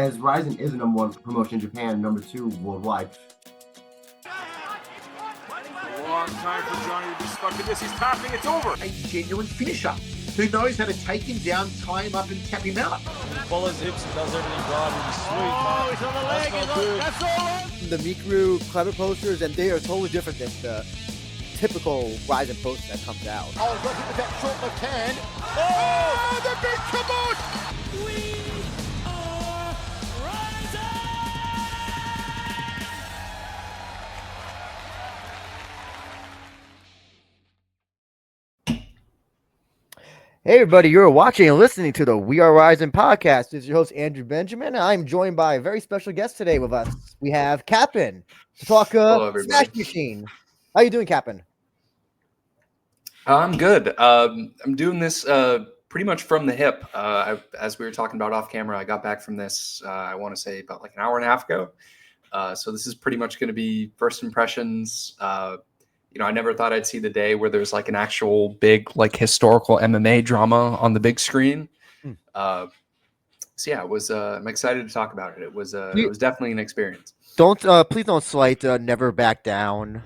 as Rizin is the #1 promotion in Japan, #2 worldwide. A long time for Johnny to be stuck in this. He's tapping. It's over. A genuine finisher who knows how to take him down, tie him up, and tap him out. Follows hips and does everything right with his sweep. Oh, he's on the leg. That's all on. The Mikuru clever posters, and they are totally different than the typical Rizin poster that comes out. Oh, got hit with that short left hand. Oh, the big kaboot! We are Hey everybody, you're watching and listening to the We Are Rizin podcast. This is your host Andrew Benjamin. I'm joined by a very special guest today with us. We have Kapn to talk Smash Machine. How you doing, Kapn? I'm good. I'm doing this pretty much from the hip. As we were talking about off camera, I got back from this, I want to say about like an hour and a half ago. So this is pretty much going to be first impressions. I never thought I'd see the day where there's like an actual big like historical MMA drama on the big screen. So yeah, I'm excited to talk about it. It was definitely an experience. Please don't slight Never Back Down.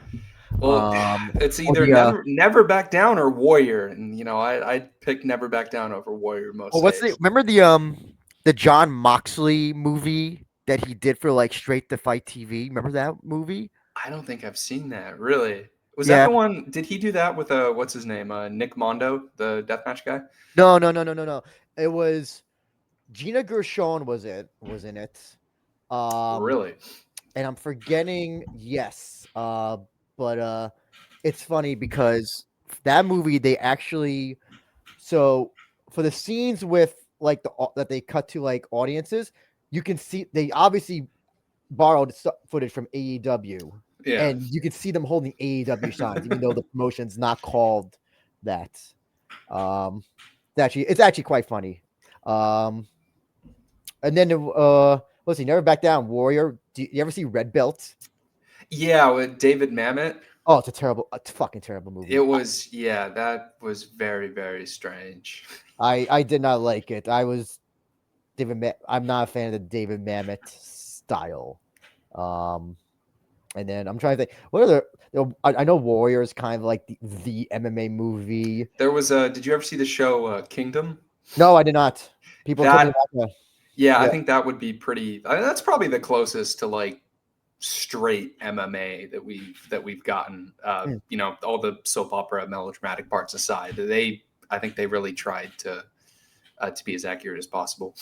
Well, it's either never back down or Warrior, and I pick Never Back Down over Warrior most days. Remember the John Moxley movie that he did for like Straight to Fight TV? Remember that movie? I don't think I've seen that. Really? Was that the one? Did he do that with what's his name? Nick Mondo, the deathmatch guy? No. It was Gina Gershon was in it. Really? And I'm forgetting. Yes. But it's funny because that movie they actually for the scenes with like that they cut to like audiences, you can see they obviously borrowed footage from AEW. Yeah. And you can see them holding AEW signs, even though the promotion's not called that. It's actually quite funny. And then let's see, Never Back Down, Warrior. Do you ever see Red Belt? Yeah, with David Mamet. Oh, it's a fucking terrible movie. It was, that was very, very strange. I did not like it. I'm not a fan of the David Mamet style. And then I'm trying to think, what are I know Warrior is kind of like the MMA movie. There was did you ever see the show Kingdom? No, I did not. People told me that. Yeah, I think that would be pretty. That's probably the closest to like straight MMA that we've gotten. All the soap opera melodramatic parts aside, I think they really tried to be as accurate as possible.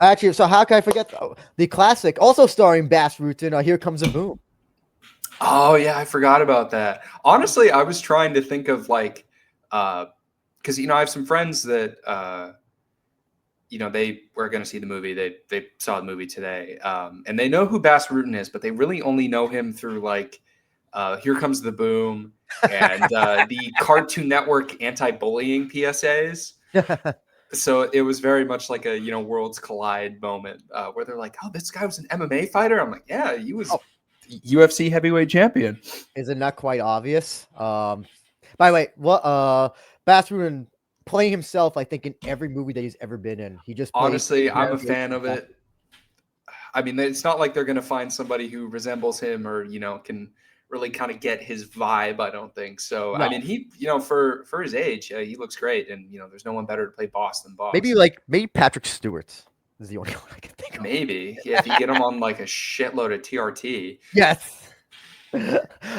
Actually, so how can I forget the classic, also starring Bass Rutten, Here Comes a Boom. Oh yeah, I forgot about that. Honestly, I was trying to think of like, because I have some friends that they were going to see the movie. They saw the movie today, and they know who Bass Rutten is, but they really only know him through like Here Comes the Boom and the Cartoon Network anti-bullying PSAs. So it was very much like a worlds collide moment where they're like, "Oh, this guy was an MMA fighter." I'm like, "Yeah, he was." UFC heavyweight champion. Is it not quite obvious? By the way, Bass Rutten playing himself, I think, in every movie that he's ever been in. He just honestly, I'm a fan of it. I mean, it's not like they're going to find somebody who resembles him or can really kind of get his vibe. I don't think so. No. I mean, he for his age, he looks great, and there's no one better to play Boss than Boss. Maybe Patrick Stewart is the only one I can think of. Maybe. Yeah, if you get him on like a shitload of TRT. Yes.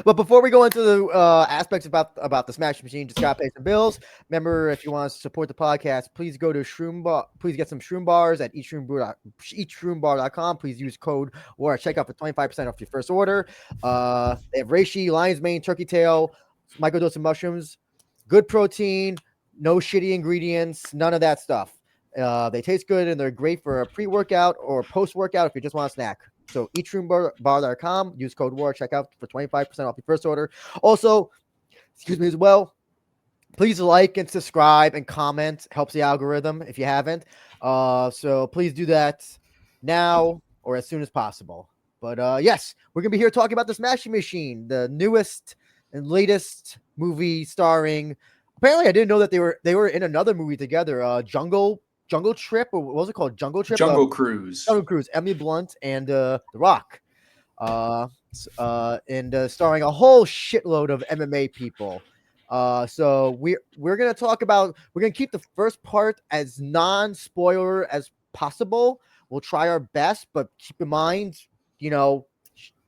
But before we go into the aspects about the Smash Machine, just gotta pay some bills. Remember, if you want to support the podcast, please go to Shroom Bar. Please get some Shroom bars at eachshroombar.com. Please use code WAR at checkout for 25% off your first order. They have reishi, lion's mane, turkey tail, microdose of mushrooms, good protein, no shitty ingredients, none of that stuff. They taste good and they're great for a pre-workout or post-workout if you just want a snack. So eachroombar.com, use code WAR, check out for 25% off your first order. Also, excuse me as well, please like and subscribe and comment. Helps the algorithm if you haven't. So please do that now or as soon as possible. But yes, we're going to be here talking about the Smashing Machine, the newest and latest movie starring. Apparently, I didn't know that they were in another movie together, Jungle Jungle Trip, or what was it called? Jungle Trip. Jungle Cruise. Jungle Cruise. Emily Blunt and The Rock. And starring a whole shitload of MMA people. So we're gonna talk about. We're gonna keep the first part as non-spoiler as possible. We'll try our best, but keep in mind,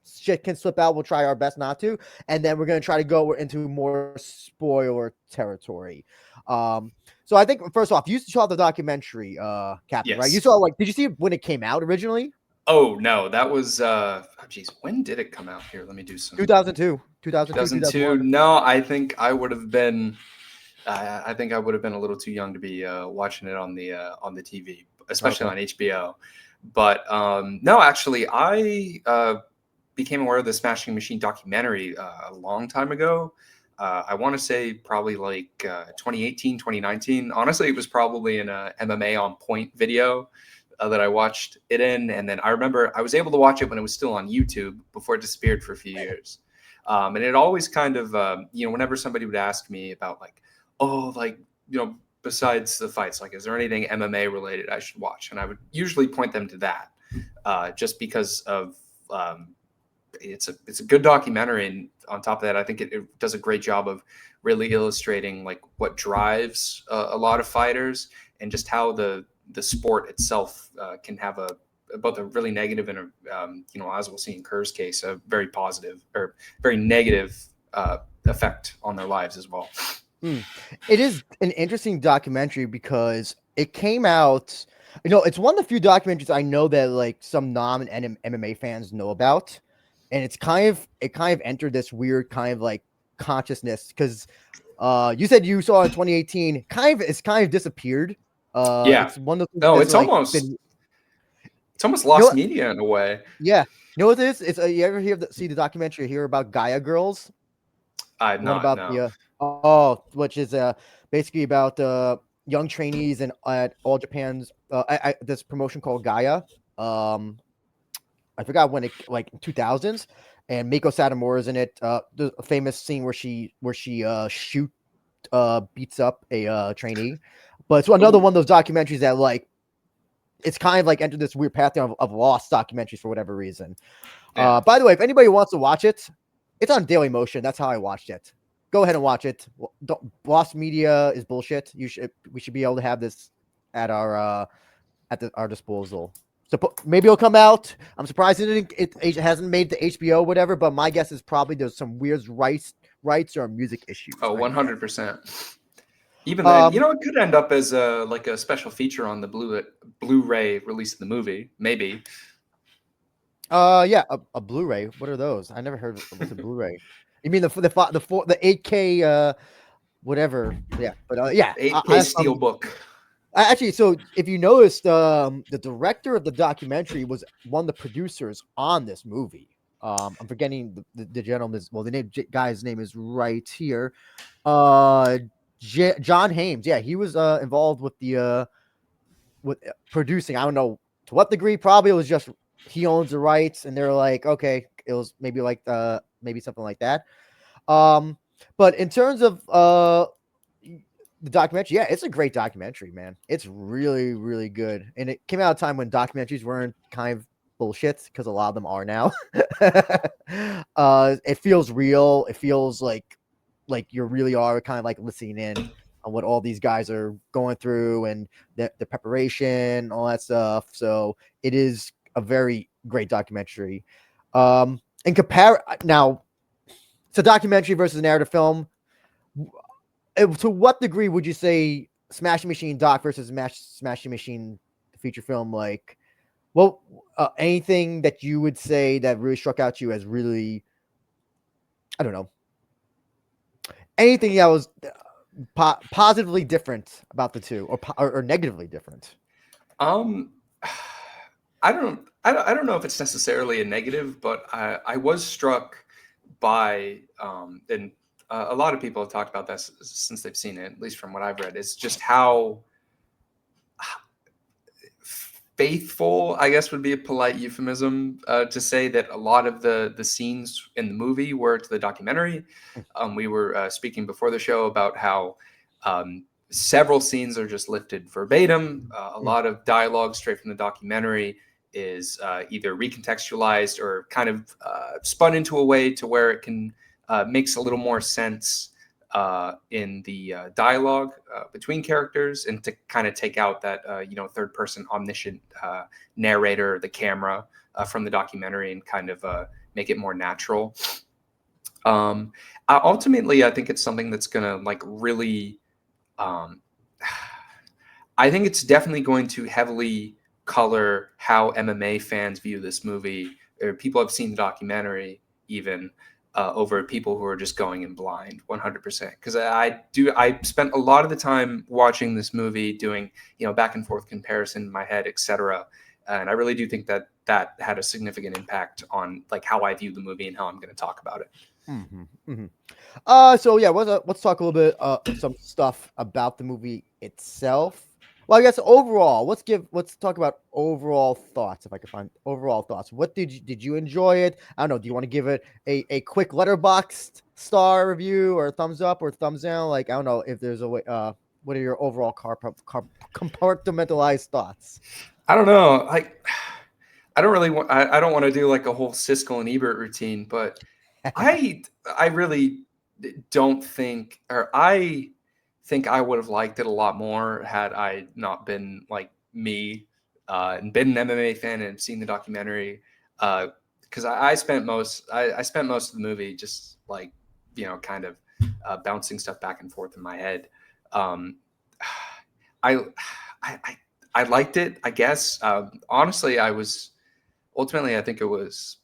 shit can slip out. We'll try our best not to, and then we're gonna try to go into more spoiler territory. So I think first off, you saw the documentary, Kapn, right? You Yes. saw did you see it when it came out originally? Oh no, that was when did it come out? Here, let me do some. 2002, 2002. 2001. No, I think I would have been a little too young to be watching it on the TV, especially on HBO. But no, actually, I became aware of the Smashing Machine documentary a long time ago. I want to say probably like 2018, 2019. Honestly, it was probably in a MMA on Point video that I watched it in. And then I remember I was able to watch it when it was still on YouTube before it disappeared for a few years. And it always kind of, whenever somebody would ask me about besides the fights, like, is there anything MMA related I should watch? And I would usually point them to that just because of it's a good documentary. And on top of that, I think it does a great job of really illustrating like what drives a lot of fighters and just how the sport itself can have both a really negative and as we'll see in Kerr's case, a very positive or very negative effect on their lives as well. It is an interesting documentary because it came out. It's one of the few documentaries I know that like some non-MMA fans know about, and it kind of entered this weird kind of like consciousness because you said you saw it in 2018. It's kind of disappeared. It's one of those. It's almost lost media in a way. Yeah, you know what it is? It's you ever see the documentary or hear about Gaia Girls? I've not about which is basically about young trainees and at All Japan's this promotion called Gaia. I forgot when it 2000s, and Mako Satomura is in it. There's a famous scene where she beats up a trainee. But it's another one of those documentaries that like it's kind of like entered this weird path of lost documentaries for whatever reason. Yeah. By the way, if anybody wants to watch it, it's on Daily Motion. That's how I watched it. Go ahead and watch it. Lost media is bullshit. We should be able to have this at our disposal. So maybe it'll come out. I'm surprised it hasn't made the HBO whatever, but my guess is probably there's some weird rights or music issues. Oh, 100%. Even then, it could end up as a special feature on the Blu-ray release of the movie, maybe. Yeah, a Blu-ray. What are those? I never heard of what's a Blu-ray. You mean the 8K whatever? Yeah, but yeah, 8K Steelbook. Actually, so if you noticed, the director of the documentary was one of the producers on this movie. I'm forgetting the gentleman's. Well, the guy's name is right here. John Hames. Yeah, he was involved with the with producing. I don't know to what degree. Probably it was just he owns the rights, and they're like, okay, it was maybe like maybe something like that. But in terms of the documentary, yeah, it's a great documentary, man. It's really, really good, and it came out at a time when documentaries weren't kind of bullshit because a lot of them are now. It feels real. It feels like you really are kind of like listening in on what all these guys are going through and the preparation, all that stuff. So it is a very great documentary. And now, it's a documentary versus a narrative film. To what degree would you say Smashing Machine doc versus Smashing Machine feature film? Like, well, anything that you would say that really struck out to you as really, I don't know, anything that was positively different about the two, or negatively different? I don't know if it's necessarily a negative, but I was struck by and a lot of people have talked about this since they've seen it, at least from what I've read. It's just how faithful, I guess would be a polite euphemism to say that a lot of the scenes in the movie were to the documentary. We were speaking before the show about how several scenes are just lifted verbatim. A lot of dialogue straight from the documentary is either recontextualized or kind of spun into a way to where it can makes a little more sense in the dialogue between characters, and to kind of take out that third person omniscient narrator, the camera from the documentary, and kind of make it more natural. Ultimately, I think it's something that's gonna like really. I think it's definitely going to heavily color how MMA fans view this movie, or people have seen the documentary even over people who are just going in blind 100%. Because I spent a lot of the time watching this movie doing, back and forth comparison in my head, etc. And I really do think that had a significant impact on like how I view the movie and how I'm going to talk about it. So yeah, let's talk a little bit some stuff about the movie itself. Well, I guess overall, let's talk about overall thoughts. If I can find overall thoughts, what did you enjoy it? I don't know. Do you want to give it a quick letterboxed star review, or thumbs up or thumbs down? Like, I don't know if there's a way. What are your overall compartmentalized thoughts? I don't know. I don't really want. I don't want to do like a whole Siskel and Ebert routine, but I really don't think, or I think I would have liked it a lot more had I not been like me and been an MMA fan and seen the documentary. Because I spent most of the movie just like kind of bouncing stuff back and forth in my head. I liked it, I guess. Honestly, I think it was.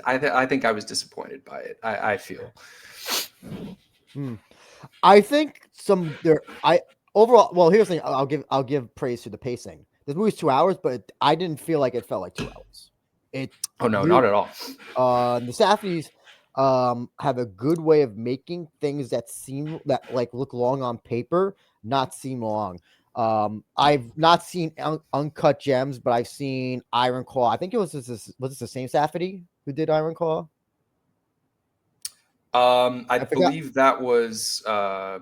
I think I was disappointed by it. I feel. I think overall. Well, here's the thing. I'll give praise to the pacing. This movie's 2 hours, but I didn't feel like it felt like 2 hours. Not at all. The Safdies have a good way of making things that look long on paper not seem long. I've not seen Uncut Gems, but I've seen Iron Claw. I think it was this the same Safdie who did Iron Claw? I believe that was a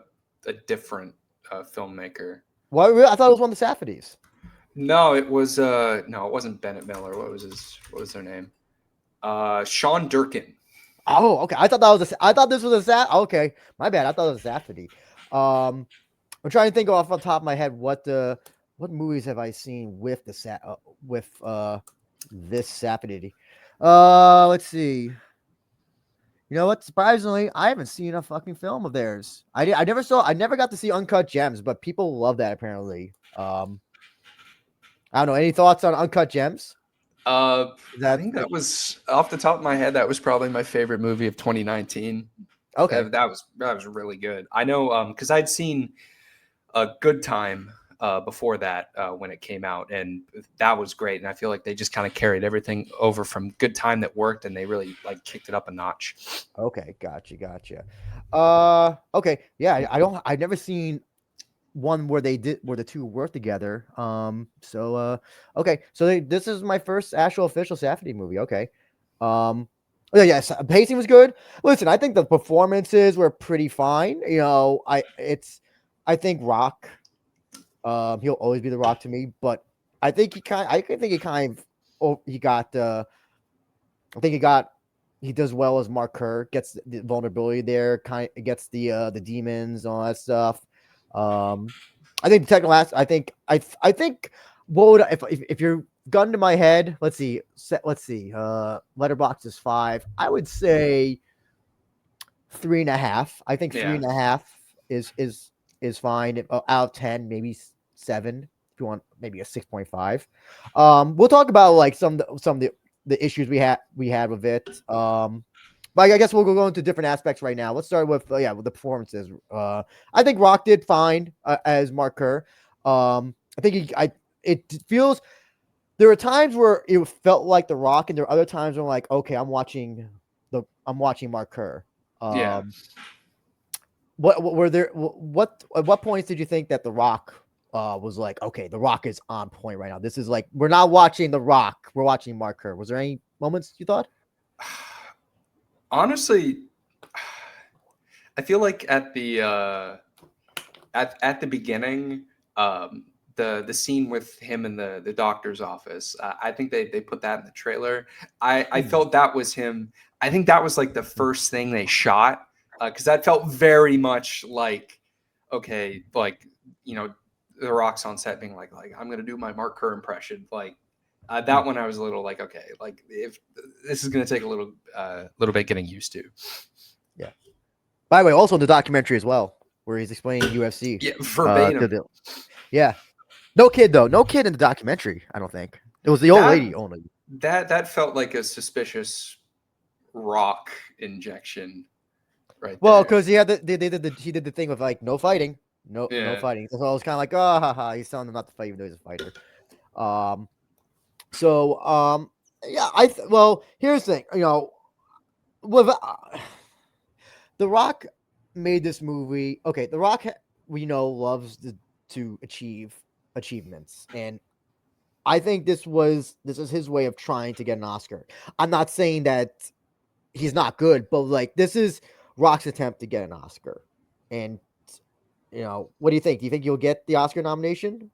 different filmmaker. Well, I thought it was one of the Safdies. No, it was it wasn't Bennett Miller. What was their name? Sean Durkin. Oh, okay. I thought this was a okay. My bad. I thought it was a Safdie. I'm trying to think off the top of my head what movies have I seen with this Safdie. Let's see. You know what? Surprisingly, I haven't seen a fucking film of theirs. I never got to see Uncut Gems, but people love that apparently. I don't know. Any thoughts on Uncut Gems? I think that was off the top of my head. That was probably my favorite movie of 2019. Okay, that was really good. I know because I'd seen A Good Time before that when it came out, and that was great. And I feel like they just kind of carried everything over from Good Time that worked, and they really like kicked it up a notch. Okay, gotcha. Okay, yeah, I've never seen one where the two work together. Okay, so this is my first actual official Safdie movie. Okay, yes, pacing was good. Listen, I think the performances were pretty fine. I think Rock. He'll always be the Rock to me, but I think he does well as Mark Kerr, gets the vulnerability there, gets the demons and all that stuff. I think the technical aspect, I think what would if you're gun to my head, let's see, Letterboxd is 5. I would say 3.5. I think 3.5 is fine. Out of 10, maybe 7 if you want, maybe a 6.5. We'll talk about like some of the issues we had with it. But I guess we'll go into different aspects right now. Let's start with with the performances. I think Rock did fine as Mark Kerr. I think it feels there are times where it felt like The Rock, and there are other times where I'm like, okay, I'm watching Mark Kerr. At what points did you think that The Rock was like, okay, The Rock is on point right now? This is like, we're not watching The Rock, we're watching Mark Kerr. Was there any moments you thought? Honestly, I feel like at the beginning, the scene with him in the doctor's office, I think they put that in the trailer. I felt that was him. I think that was like the first thing they shot, because that felt very much like, okay, like, you know, The Rock's on set being like I'm gonna do my Mark Kerr impression. Like that one, I was a little like, okay, like if this is gonna take a little bit getting used to. Yeah. By the way, also in the documentary as well, where he's explaining UFC. Yeah, verbatim. Yeah. No kid though. No kid in the documentary. I don't think it was the old lady only. That felt like a suspicious Rock injection, right? Well, there. because he did the thing with like no fighting, no fighting. So I was kind of like, oh, haha, he's telling him not to fight even though he's a fighter. Yeah. Well, here's the thing. You know, with The Rock made this movie. Okay, The Rock, we know, loves to achieve achievements, and I think this is his way of trying to get an Oscar. I'm not saying that he's not good, but like this is Rock's attempt to get an Oscar. And you know, what do you think? Do you think you'll get the Oscar nomination?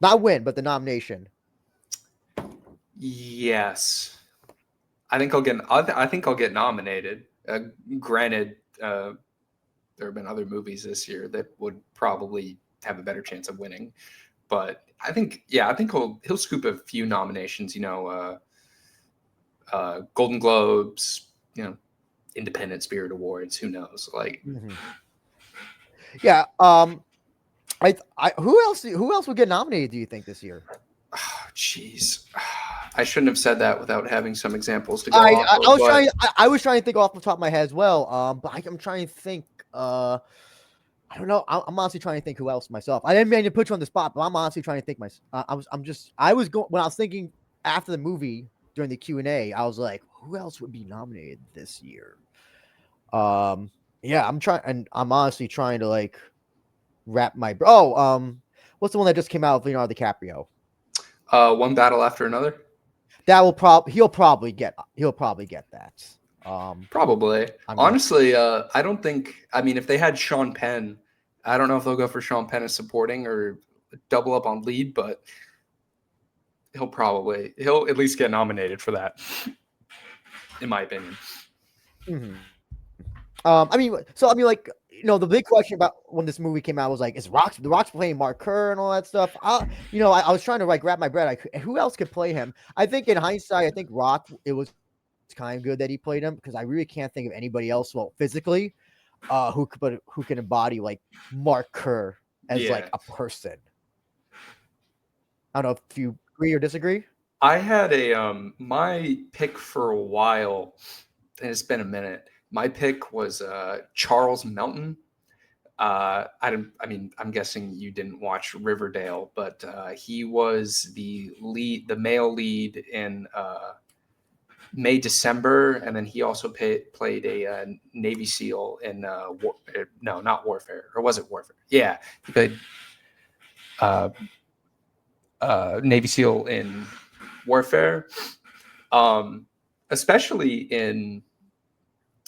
Not win, but the nomination. Yes, I think I'll get nominated. Granted, there have been other movies this year that would probably have a better chance of winning, but I think he'll scoop a few nominations. You know, Golden Globes, you know, Independent Spirit Awards. Who knows? Like, yeah. Who else would get nominated? Do you think this year? Jeez, I shouldn't have said that without having some examples to go off. I was trying to think off the top of my head as well. But I'm trying to think. I don't know. I'm honestly trying to think who else myself. I didn't mean to put you on the spot, but I'm honestly trying to think myself. I was going when I was thinking after the movie during the Q&A. I was like, who else would be nominated this year? Yeah, I'm honestly trying to like wrap my. What's the one that just came out with Leonardo DiCaprio? One Battle After Another. That will he'll probably get that. Probably. Honestly, I don't think. I mean, if they had Sean Penn, I don't know if they'll go for Sean Penn as supporting or double up on lead, but he'll at least get nominated for that, in my opinion. Mm-hmm. Like, you know, the big question about when this movie came out was like, is The Rock's playing Mark Kerr and all that stuff? I was trying to like grab my bread. Who else could play him? I think in hindsight, I think Rock, it was kind of good that he played him because I really can't think of anybody else, well, physically, who can embody like Mark Kerr as like a person. I don't know if you agree or disagree. I had my pick for a while, and it's been a minute. My pick was Charles Melton. I'm guessing you didn't watch Riverdale, but he was the male lead in May December, and then he also played a Navy SEAL in not Warfare, or was it Warfare? Yeah, he played Navy SEAL in Warfare, especially in.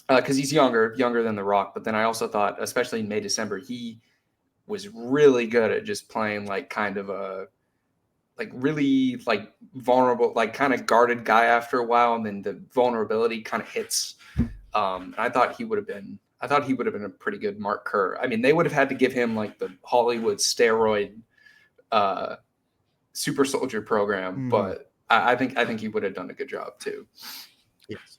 Because he's younger than The Rock. But then I also thought, especially in May, December, he was really good at just playing like kind of a like really like vulnerable, like kind of guarded guy after a while, and then the vulnerability kind of hits. I thought he would have been a pretty good Mark Kerr. I mean, they would have had to give him like the Hollywood steroid super soldier program, but I think he would have done a good job too. Yes.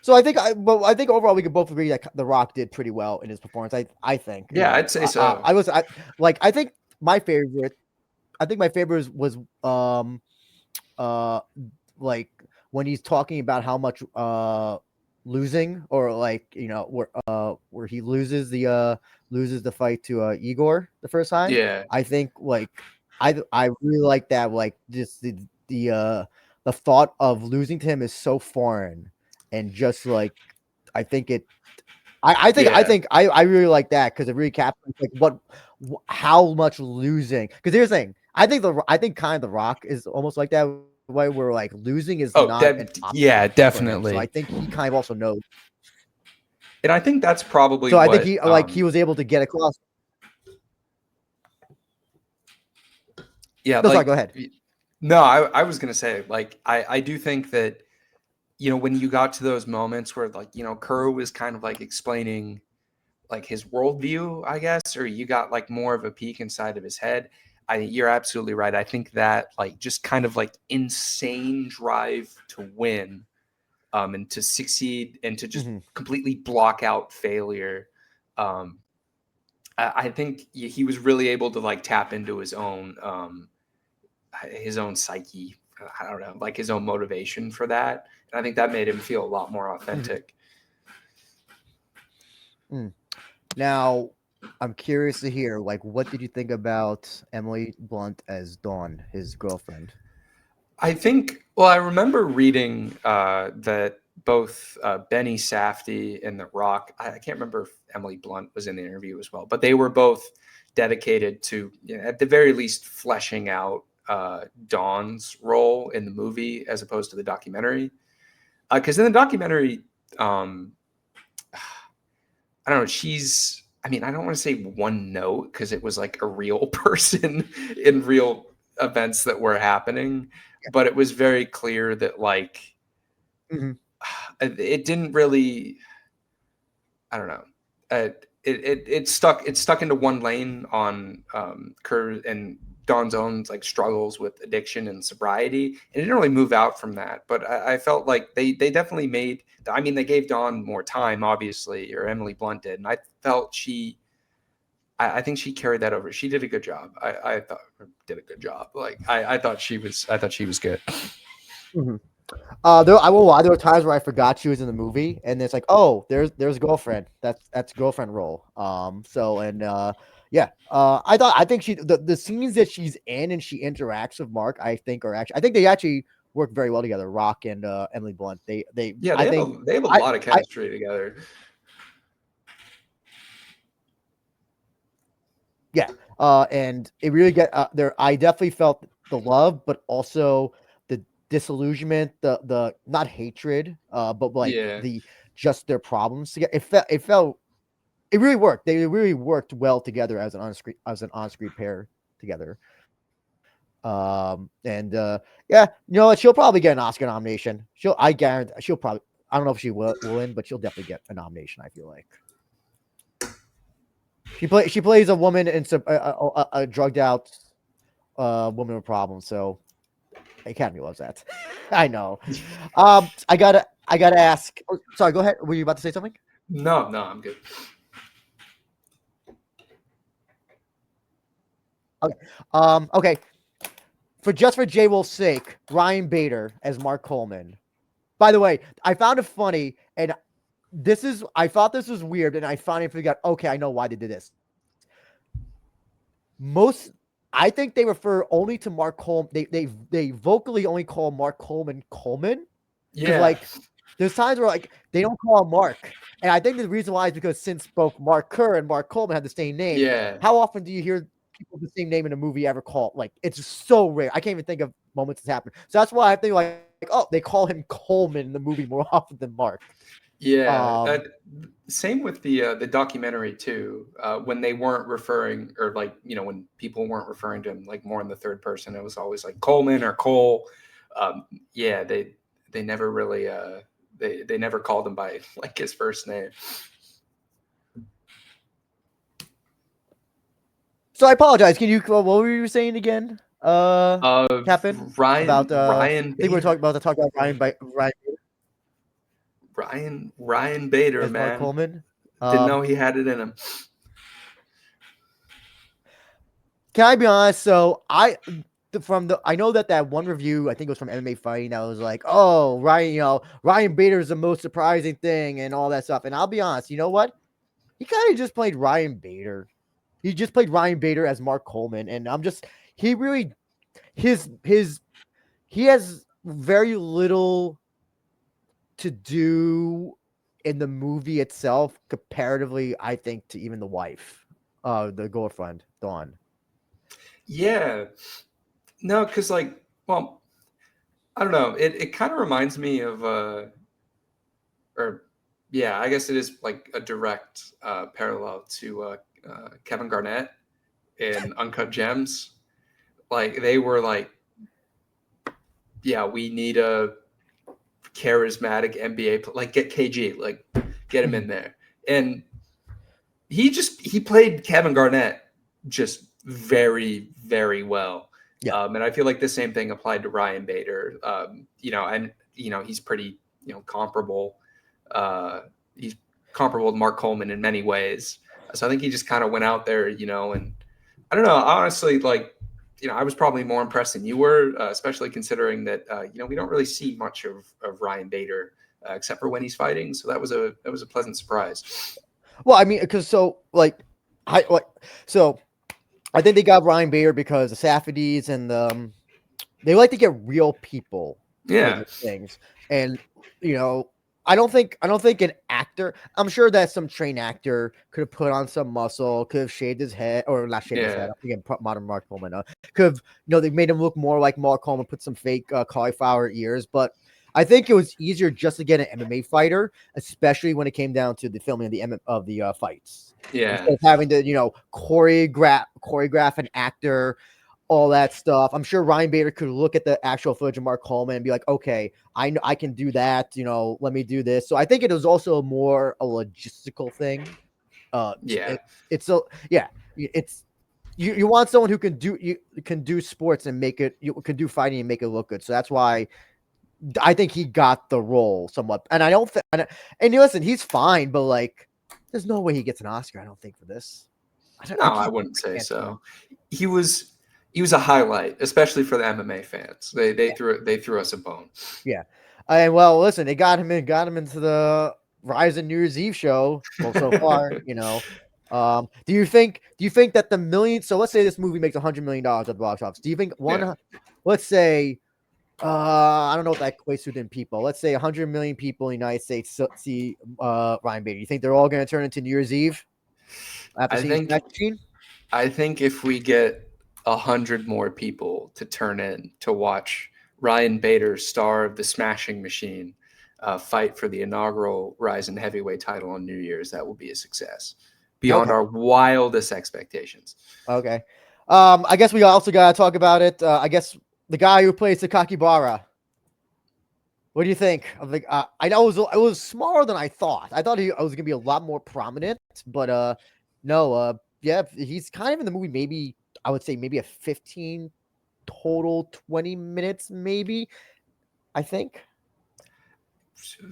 So I think overall we could both agree that The Rock did pretty well in his performance. I think. Yeah, I'd say so. I think my favorite was like when he's talking about how much losing, or like, you know, where he loses the fight to Igor the first time. Yeah. I think like I really like that, like just the thought of losing to him is so foreign, and just like I really like that because it really captures like how much losing. Because here's the thing, I think kind of The Rock is almost like that way where like losing is Oh, not an yeah, option for him. definitely. So I think he kind of also knows. And I think that's probably So I what, think he was able to get across. yeah, No, sorry, like, go ahead. no, I was gonna say, like, I do think that, you know, when you got to those moments where, like, you know, Kerr was kind of like explaining like his worldview, I guess, or you got like more of a peek inside of his head. You're absolutely right. I think that like just kind of like insane drive to win, and to succeed and to just completely block out failure. I think he was really able to like tap into his own psyche. I don't know, like his own motivation for that. And I think that made him feel a lot more authentic. Now, I'm curious to hear, like, what did you think about Emily Blunt as Dawn, his girlfriend? I think, well, I remember reading that both Benny Safdie and The Rock, I can't remember if Emily Blunt was in the interview as well, but they were both dedicated to, you know, at the very least, fleshing out Dawn's role in the movie as opposed to the documentary. Because in the documentary, I don't know, she's, I mean, I don't want to say one note because it was like a real person in real events that were happening, but it was very clear that like it didn't really, I don't know, it stuck into one lane on Kerr and Dawn's own like struggles with addiction and sobriety. It didn't really move out from that, but I felt like they definitely made. I mean, they gave Dawn more time, obviously, or Emily Blunt did, and I felt I think she carried that over. She did a good job. I thought did a good job. Like I thought she was good. I won't lie. There were times where I forgot she was in the movie, and it's like, oh, there's girlfriend. That's girlfriend role. I think the scenes that she's in and she interacts with Mark, I think they actually work very well together. Rock and Emily Blunt. They have a lot of chemistry together. Yeah. And it really there. I definitely felt the love, but also the disillusionment, the not hatred, but like just their problems together. It really worked. They really worked well together as an on-screen pair together. You know what? She'll probably get an Oscar nomination. I guarantee she'll probably. I don't know if she will win, but she'll definitely get a nomination. I feel like. She plays a woman in a drugged out woman with problems. So Academy loves that. I know. I gotta ask. Oh, sorry, go ahead. Were you about to say something? No, I'm good. Okay. Okay. For J. Will's sake, Ryan Bader as Mark Coleman. By the way, I found it funny, and I thought this was weird, and I finally figured out, okay, I know why they did this. I think they refer only to Mark Coleman. They vocally only call Mark Coleman Coleman. Yeah. Like, there's times where like they don't call him Mark, and I think the reason why is because since both Mark Kerr and Mark Coleman have the same name. Yeah. How often do you hear people with the same name in a movie ever call? Like, it's just so rare. I can't even think of moments that's happened. So that's why I think like oh, they call him Coleman in the movie more often than Mark. Yeah. Same with the documentary too. When they weren't referring, or like, you know, when people weren't referring to him like more in the third person, it was always like Coleman or Cole. They never really they never called him by like his first name. So I apologize. Can you what were you saying again? Kapn? Ryan About Ryan. I think we were talking about Ryan Bader, as man. Mark Coleman. Didn't know he had it in him. Can I be honest? So I know that one review, I think it was from MMA Fighting, that was like, oh, Ryan Bader is the most surprising thing and all that stuff. And I'll be honest, you know what? He kind of just played Ryan Bader. He just played Ryan Bader as Mark Coleman, and he has very little to do in the movie itself comparatively, I think, to even the wife, the girlfriend, Dawn. Yeah. No, because like, well, I don't know. It kind of reminds me of or yeah, I guess it is like a direct parallel to Kevin Garnett in Uncut Gems. Like they were like, yeah, we need a charismatic NBA, like get KG, like get him in there. And he played Kevin Garnett just very, very well. Yeah. And I feel like the same thing applied to Ryan Bader. He's pretty, comparable. He's comparable to Mark Coleman in many ways. So I think he just kind of went out there, and I don't know, honestly, like, I was probably more impressed than you were, especially considering that, we don't really see much of Ryan Bader except for when he's fighting. So that was a pleasant surprise. Well, I mean, because I think they got Ryan Bader because the Safadies and they like to get real people. Yeah. Things, and I don't think an actor. I'm sure that some trained actor could have put on some muscle, could have shaved his head, or not shaved his head. Again, modern Mark Coleman. Could have, they made him look more like Mark Coleman, put some fake cauliflower ears. But I think it was easier just to get an MMA fighter, especially when it came down to the filming of the fights. Yeah, instead of having to choreograph an actor, all that stuff. I'm sure Ryan Bader could look at the actual footage of Mark Coleman and be like, okay, I know I can do that. Let me do this. So I think it was also more a logistical thing. It's you want someone who can do sports and you can do fighting and make it look good. So that's why I think he got the role somewhat. And I don't think, and listen, he's fine, but like, there's no way he gets an Oscar, I don't think, for this. I wouldn't say so. He was a highlight, especially for the MMA fans. They threw us a bone. Yeah. And well, listen, they got him into the Rizin New Year's Eve show. Well, so far, do you think that the million? So let's say this movie makes $100 million at the box office. Do you think let's say, I don't know what that equates to in people. Let's say 100 million people in the United States see Ryan Bader. You think they're all going to turn into New Year's Eve after seeing Smash Machine? I think if we get 100 more people to turn in to watch Ryan Bader, star of the Smashing Machine, fight for the inaugural Rizin heavyweight title on New Year's, that will be a success beyond our wildest expectations. Okay. I guess we also got to talk about it. I guess the guy who plays Sakakibara. What do you think of the? I know it was smaller than I thought. I thought he was gonna be a lot more prominent, but no. Yeah, he's kind of in the movie. Maybe I would say maybe a 15 total, 20 minutes, maybe. I think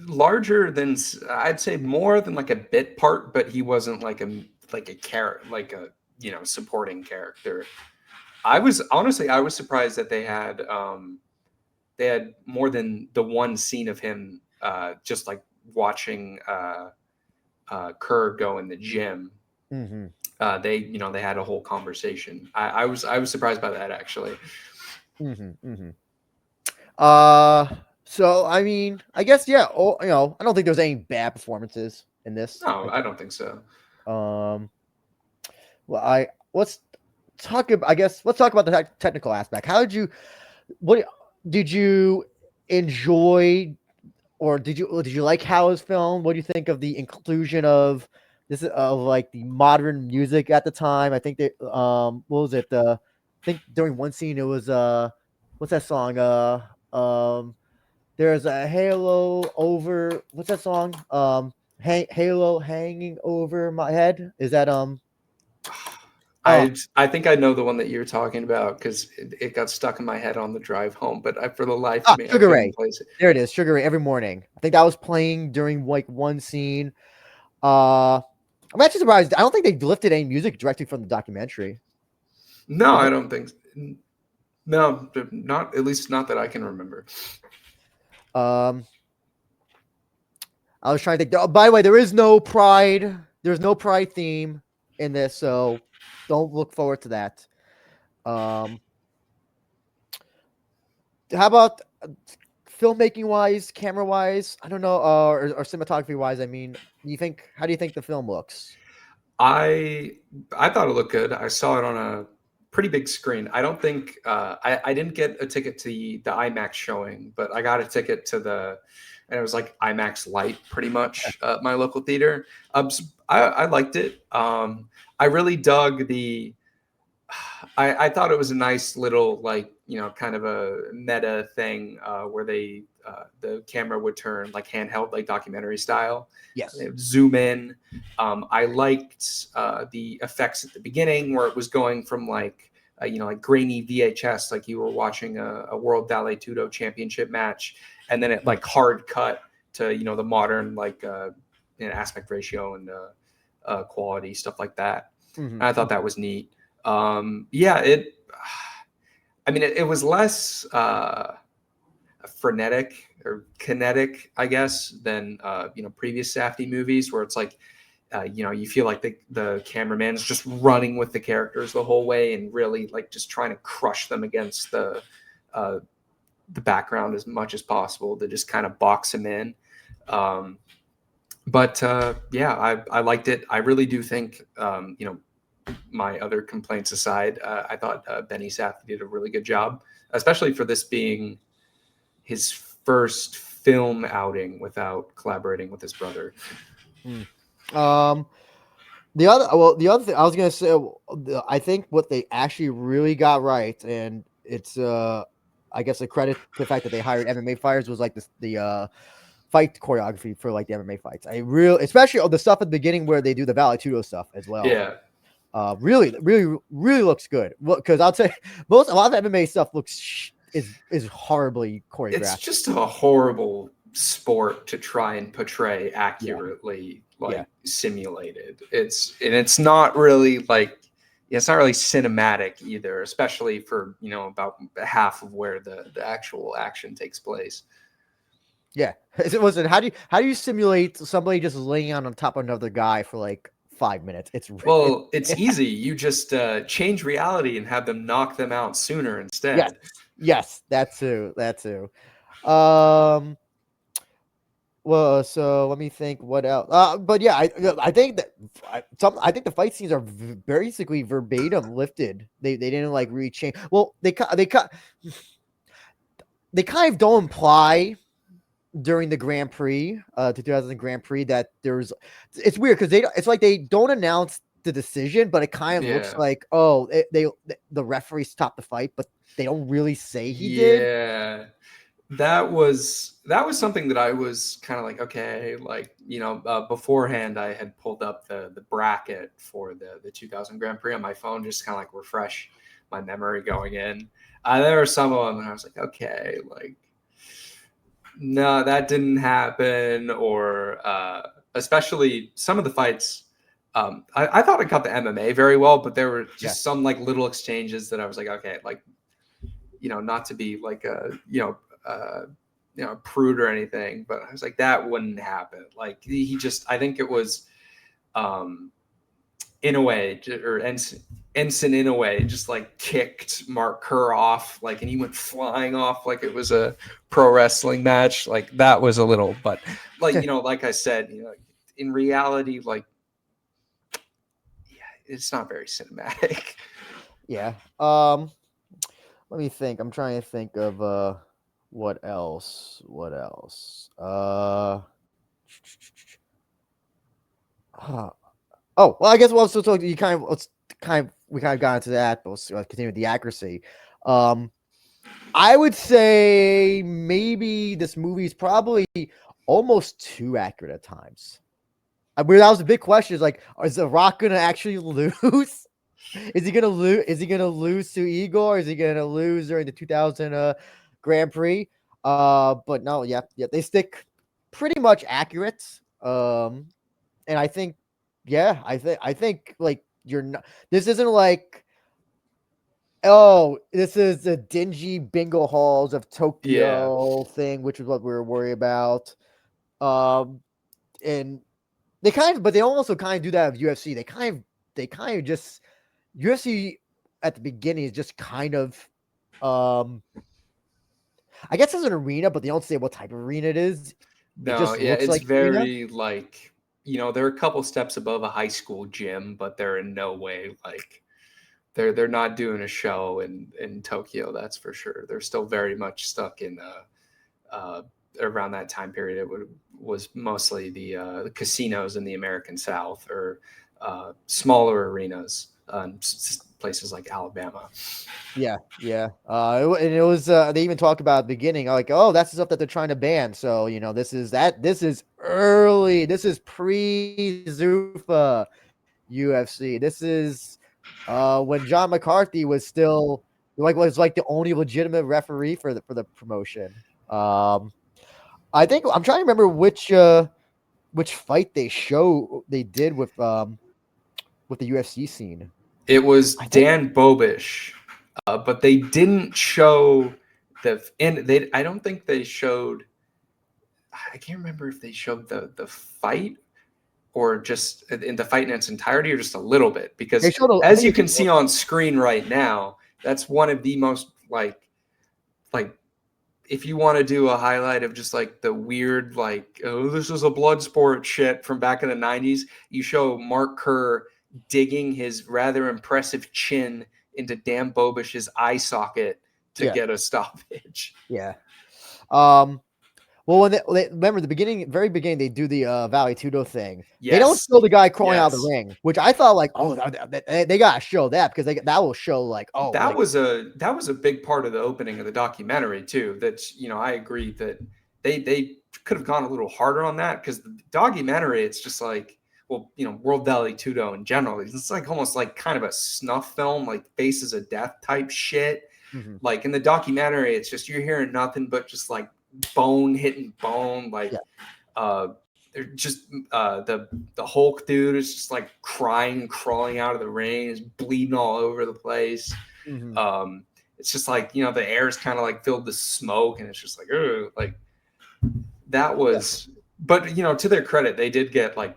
larger than, I'd say more than like a bit part, but he wasn't like a character, like a supporting character. I was surprised that they had more than the one scene of him just like watching Kerr go in the gym. Mm-hmm. They had a whole conversation. I was surprised by that, actually. Mm-hmm. Mm-hmm. So I mean, I guess I don't think there's any bad performances in this. No, I don't think so. Well, let's talk about the technical aspect. What did you enjoy, or did you like how it was filmed? What do you think of the inclusion of this, of like the modern music at the time? I think that what was it? I think during one scene it was what's that song? There's a halo over, what's that song? Halo hanging over my head. Is that I think I know the one that you're talking about because it got stuck in my head on the drive home, but for the life of me, Sugar Ray. There it is, Sugar Ray, every morning. I think that was playing during like one scene. I'm actually surprised. I don't think they lifted any music directly from the documentary. No, I don't think. No, not at least not that I can remember. I was trying to think. Oh, by the way, there is no pride. There's no pride theme in this, so don't look forward to that. How about filmmaking wise, camera wise? I don't know, or cinematography wise. I mean, how do you think the film looks? I thought it looked good. I saw it on pretty big screen. I don't think I didn't get a ticket to the IMAX showing, but I got a ticket to and it was like IMAX Light, pretty much, at my local theater. I liked it. I really dug I thought it was a nice little, like, kind of a meta thing where the camera would turn like handheld, like documentary style. Yes. They would zoom in. I liked the effects at the beginning where it was going from like grainy VHS, like you were watching a World Vale Tudo Championship match, and then it like hard cut to the modern like aspect ratio and quality, stuff like that. Mm-hmm. And I thought that was neat. It was less frenetic or kinetic, I guess, than previous Safdie movies, where it's like you feel like the cameraman is just running with the characters the whole way and really like just trying to crush them against the background as much as possible to just kind of box them in. I liked it. I really do think my other complaints aside, I thought Benny Safdie did a really good job, especially for this being his first film outing without collaborating with his brother. The other thing I was gonna say, I think what they actually really got right, and it's I guess a credit to the fact that they hired MMA fighters, was like the fight choreography for like the MMA fights. Especially the stuff at the beginning where they do the Vale Tudo stuff as well. Yeah. Really looks good. Because I'll say a lot of MMA stuff is horribly choreographed. It's just a horrible sport to try and portray accurately, simulated. It's not really like it's not really cinematic either, especially for about half of where the actual action takes place. Yeah. Listen, how do you simulate somebody just laying on top of another guy for like 5 minutes? It's easy. You just change reality and have them knock them out sooner instead. Yes, that too. Well, so let me think what else. But yeah, I think the fight scenes are basically verbatim lifted. They didn't like rechange. Well, they kind of don't imply during the Grand Prix, 2000 Grand Prix, that it's weird because it's like they don't announce the decision, but it kind of looks like the referee stopped the fight, but they don't really say he did. Yeah, that was something that I was kind of like, okay, like beforehand I had pulled up the bracket for the 2000 Grand Prix on my phone, just kind of like refresh my memory going in. There were some of them and I was like, okay, like, no, that didn't happen. Or especially some of the fights, I thought I got the MMA very well, but there were just some like little exchanges that I was like, okay, like, not to be like a prude or anything, but I was like, that wouldn't happen. Like I think it was Ensign in a way just like kicked Mark Kerr off, like, and he went flying off like it was a pro wrestling match. Like that was a little, but like, like I said, in reality, like, it's not very cinematic. Yeah. Let me think. I'm trying to think of what else. Oh, well, I guess we'll talk. We kind of got into that, but let's continue with the accuracy. I would say maybe this movie is probably almost too accurate at times. That was the big question: is like, is The Rock gonna actually lose? Is he gonna lose? Is he gonna lose to Igor? Is he gonna lose during the 2000 Grand Prix? But no, they stick pretty much accurate. And I think. Yeah, I think like you're not. This isn't like, this is the dingy bingo halls of Tokyo thing, which is what we were worried about. And but they also kind of do that of UFC. They kind of just UFC at the beginning is just kind of, I guess it's an arena, but they don't say what type of arena it is. It's like very like. They're a couple steps above a high school gym, but they're in no way like they're not doing a show in Tokyo, that's for sure. They're still very much stuck in around that time period. It was mostly the casinos in the American South, or smaller arenas, places like Alabama. Yeah. And it was they even talk about at the beginning, like, oh, that's the stuff that they're trying to ban. So, you know, this is early. This is pre-Zuffa UFC. This is when John McCarthy was still was the only legitimate referee for the promotion. I think I'm trying to remember which fight they did with the UFC scene. It was Dan Bobish, but they didn't show I don't think they showed. I can't remember if they showed the fight, or just in the fight in its entirety, or just a little bit, because as you can see on screen right now, that's one of the most like if you want to do a highlight of just like the weird, like, oh, this is a blood sport shit from back in the 90s, you show Mark Kerr digging his rather impressive chin into Dan Bobish's eye socket to get a stoppage. Yeah. Well, when they remember very beginning, they do the Valley Tudo thing. Yes. They don't show the guy crawling out of the ring, which I thought like, oh, they gotta show that, because that will show like, oh, that was a big part of the opening of the documentary too. That, you know, I agree that they could have gone a little harder on that, because the documentary, it's just like, well, you know, World Valley Tudo in general, it's like almost like kind of a snuff film, like Faces of Death type shit. Mm-hmm. Like in the documentary, it's just, you're hearing nothing but just like bone hitting bone, like they're just the Hulk dude is just like crying, crawling out of the ring, is bleeding all over the place. Mm-hmm. It's just like, you know, the air is kind of like filled with smoke, and it's just like, ugh, like that was. But, you know, to their credit, they did get like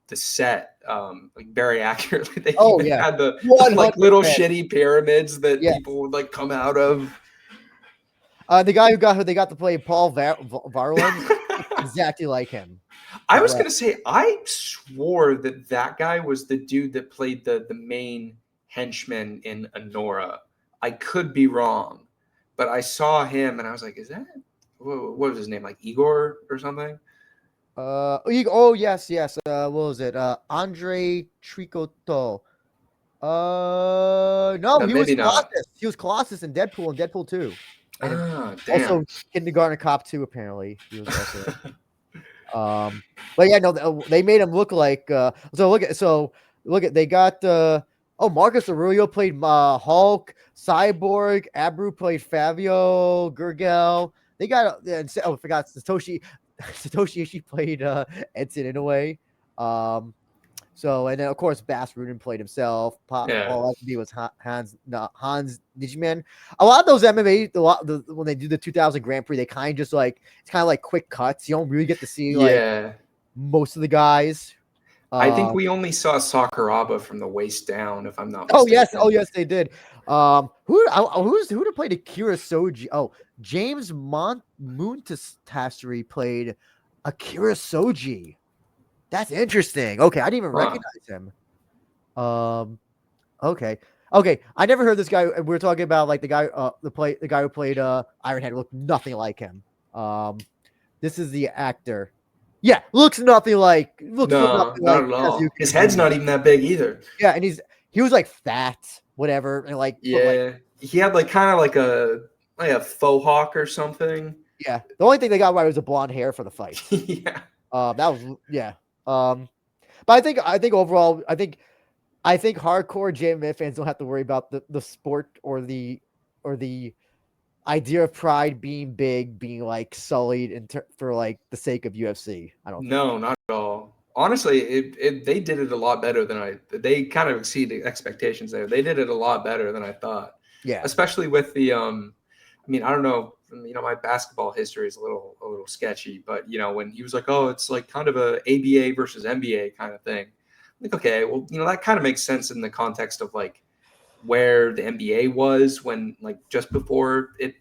the set like very accurately. They had the like little shitty pyramids that people would like come out of. The guy who they got to play Paul Varlin, exactly like him. I was gonna say, I swore that guy was the dude that played the main henchman in Anora. I could be wrong, but I saw him and I was like, is that, what was his name, like Igor or something? Yes. What was it? Andre Tricoto. No, he was Colossus. Not. He was Colossus in Deadpool and Deadpool 2. And also Kindergarten Cop 2, apparently. He was also but yeah, no, they made him look like they got Marcus Aurelio played Hulk, Cyborg, Abreu played Fabio, Gurgel. They got I forgot Satoshi Ishii played Edson in a way. So, and then of course Bass Rudin played himself. All that to do was Hans Nijman. A lot of those MMA, when they do the 2000 Grand Prix, they kind of just like, it's kind of like quick cuts. You don't really get to see like most of the guys. I think we only saw Sakuraba from the waist down, if I'm not mistaken. Oh yes, they did. Who played Akira Soji? Oh, James Moontassery played Akira Soji. That's interesting. Okay, I didn't even recognize him. Okay. I never heard this guy. We were talking about like the guy who played Ironhead looked nothing like him. This is the actor. Yeah, looks nothing like. Not at all. His head's not even that big either. Yeah, and he was like fat, whatever, and like he had like kind of like a faux hawk or something. Yeah, the only thing they got right was the blonde hair for the fight. Yeah, that was but I think overall, I think hardcore JMA fans don't have to worry about the sport or the idea of Pride being big, being like sullied for like the sake of UFC. I don't. No, not at all. Honestly, they did it a lot better than they kind of exceeded expectations there. They did it a lot better than I thought. Yeah. Especially with the I mean, I don't know, you know, my basketball history is a little sketchy, but you know, when he was like, oh, it's like kind of a ABA versus NBA kind of thing. I'm like, okay, well, you know, that kind of makes sense in the context of like where the NBA was when like just before it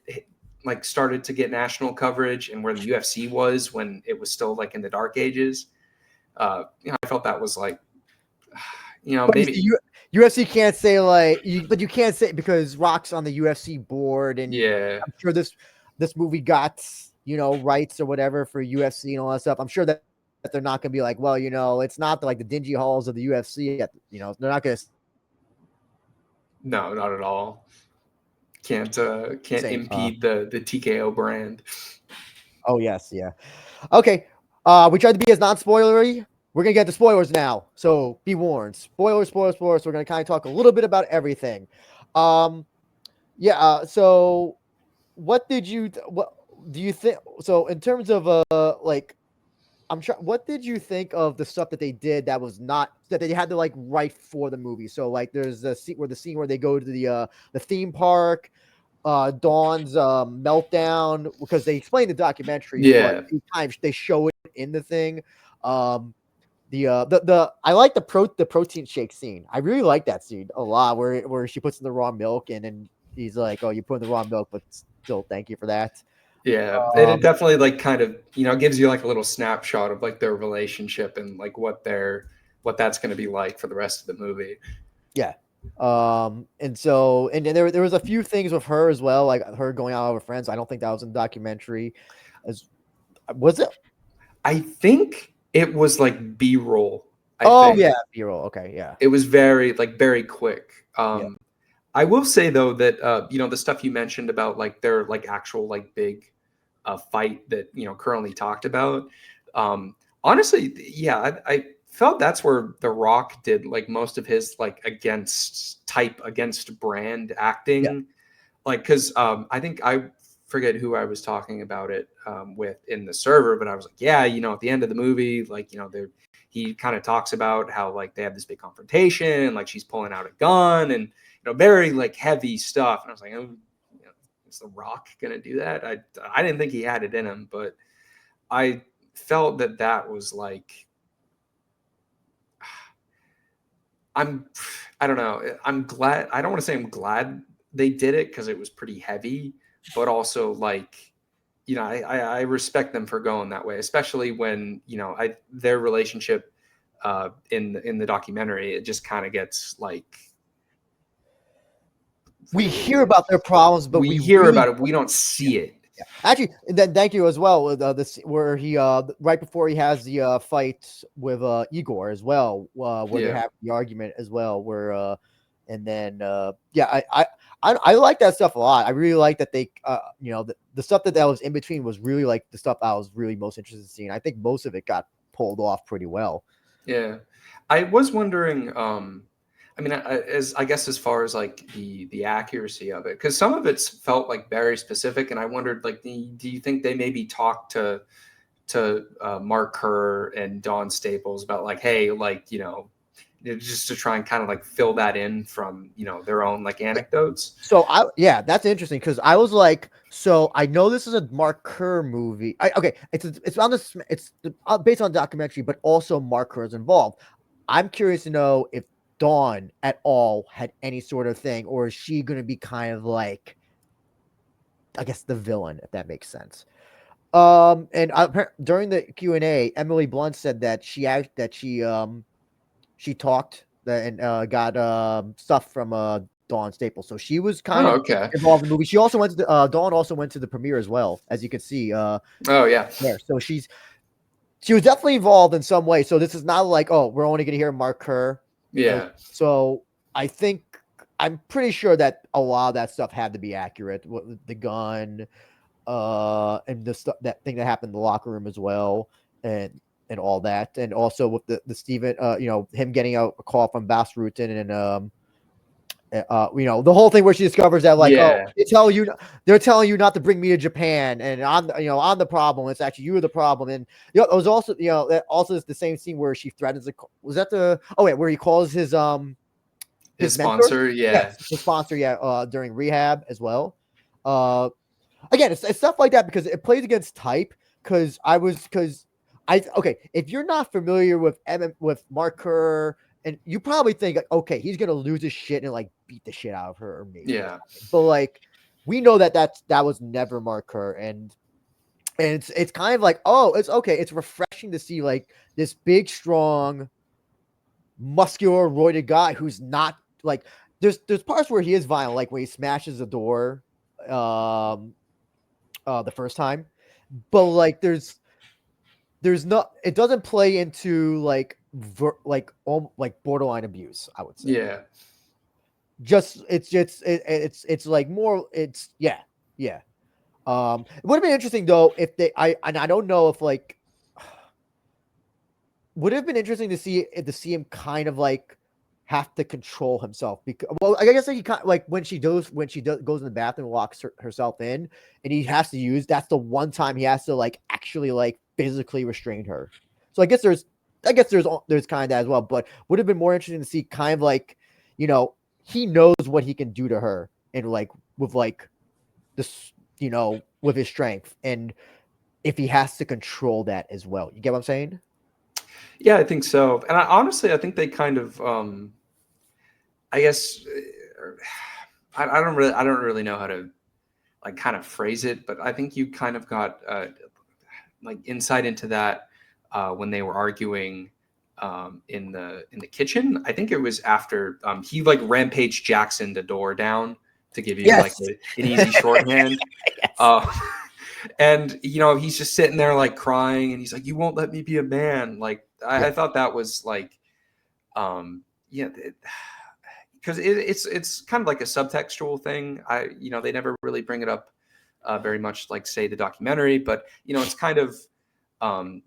like started to get national coverage, and where the UFC was when it was still like in the dark ages. You know, I felt that was like, you know, maybe UFC can't say but you can't say because Rock's on the UFC board, and Yeah. I'm sure this movie got rights or whatever for UFC and all that stuff. I'm sure that they're not gonna be like, well, it's not like the dingy halls of the UFC. They're not gonna No, not at all. Can't say. impede the TKO brand. Oh yes, yeah. Okay. We tried to be as non-spoilery. We're gonna get to spoilers now, so be warned. Spoilers. We're gonna kind of talk a little bit about everything. So what do you think? So in terms of what did you think of the stuff that they did that was not that they had to like write for the movie? So like there's the scene where they go to the theme park, Dawn's meltdown, because they explain the documentary, but Yeah. times they show it in the thing. I like the protein shake scene. I really like that scene a lot, where she puts in the raw milk, and then he's like, "Oh, you put in the raw milk, but still, thank you for that." Yeah, and it definitely like kind of gives you like a little snapshot of like their relationship and like what that's going to be like for the rest of the movie. Yeah. And there was a few things with her as well, like her going out with her friends. I don't think that was in the documentary. Was it? I think it was like B-roll. Yeah, B-roll. Okay, yeah. It was very quick. I will say though that the stuff you mentioned about like their like actual like big fight that currently talked about. Honestly, yeah, I felt that's where The Rock did like most of his like against brand acting. Yeah. Like because I think I forget who I was talking about it with in the server, but I was like, yeah, at the end of the movie, like he kind of talks about how like they have this big confrontation and like she's pulling out a gun and very like heavy stuff. And I was like, oh, is The Rock gonna do that? I didn't think he had it in him, but I felt that was like I don't know. I'm glad. I don't want to say I'm glad they did it because it was pretty heavy, but also like I respect them for going that way, especially when their relationship in the documentary, it just kind of gets like we hear about their problems, but we hear really about it. We don't see it. Yeah. Actually, then thank you as well. With this, where he right before he has the fight with Igor as well, where they have the argument as well. Where and then I like that stuff a lot. I really like that they the stuff that was in between was really like the stuff I was really most interested in seeing. I think most of it got pulled off pretty well. Yeah, I was wondering. I mean, I guess as far as like the accuracy of it, because some of it's felt like very specific, and I wondered like, do you think they maybe talked to Mark Kerr and Dawn Staples about like, hey, like just to try and kind of like fill that in from their own like anecdotes. So that's interesting because I was like, so I know this is a Mark Kerr movie. It's on this, it's based on a documentary, but also Mark Kerr is involved. I'm curious to know if Dawn at all had any sort of thing, or is she going to be kind of like, I guess, the villain, if that makes sense. And during the Q&A, Emily Blunt said that she talked and got stuff from Dawn Staples, so she was kind of involved in the movie. She also went to Dawn also went to the premiere as well, as you can see. There, so she was definitely involved in some way. So this is not like, oh, we're only going to hear Mark Kerr. Yeah. So I'm pretty sure that a lot of that stuff had to be accurate. The gun, and the stuff, that thing that happened in the locker room as well, and all that, and also with the Steven, him getting a call from Bas Rutten, and the whole thing where she discovers that like, oh, they're telling you not to bring me to Japan, and I'm the problem. It's actually you are the problem. And it was also that also is the same scene where she threatens where he calls his sponsor, his sponsor, during rehab as well. Again, it's stuff like that because it plays against type. If you're not familiar with Mark Kerr, and you probably think, okay, he's gonna lose his shit and like beat the shit out of her, or maybe. Yeah. But like, we know that was never Mark Kerr, and it's kind of like, oh, it's okay. It's refreshing to see like this big, strong, muscular, roided guy who's not like there's parts where he is violent, like when he smashes the door, the first time, but like there's not, it doesn't play into like like borderline abuse, I would say. Yeah. Just it's like more, it's yeah. It would have been interesting though if I don't know if like would have been interesting to see him kind of like have to control himself, because well I guess like he kind of, like when she goes in the bathroom and locks herself in, and he has to use, that's the one time he has to like actually like physically restrain her. So I guess there's kind of that as well, but would have been more interesting to see kind of like, you know, he knows what he can do to her, and like with like this, you know, with his strength, and if he has to control that as well. You get what I'm saying? Yeah, I think so. And honestly, I think they kind of, I guess, I don't really know how to like kind of phrase it, but I think you kind of got like insight into that when they were arguing in the kitchen. I think it was after he like rampage Jackson the door down to give you like an easy shorthand. And you know, he's just sitting there like crying, and he's like, "You won't let me be a man." Like I thought that was like, because it's kind of like a subtextual thing. You know, they never really bring it up very much, like say the documentary, but you know, it's kind of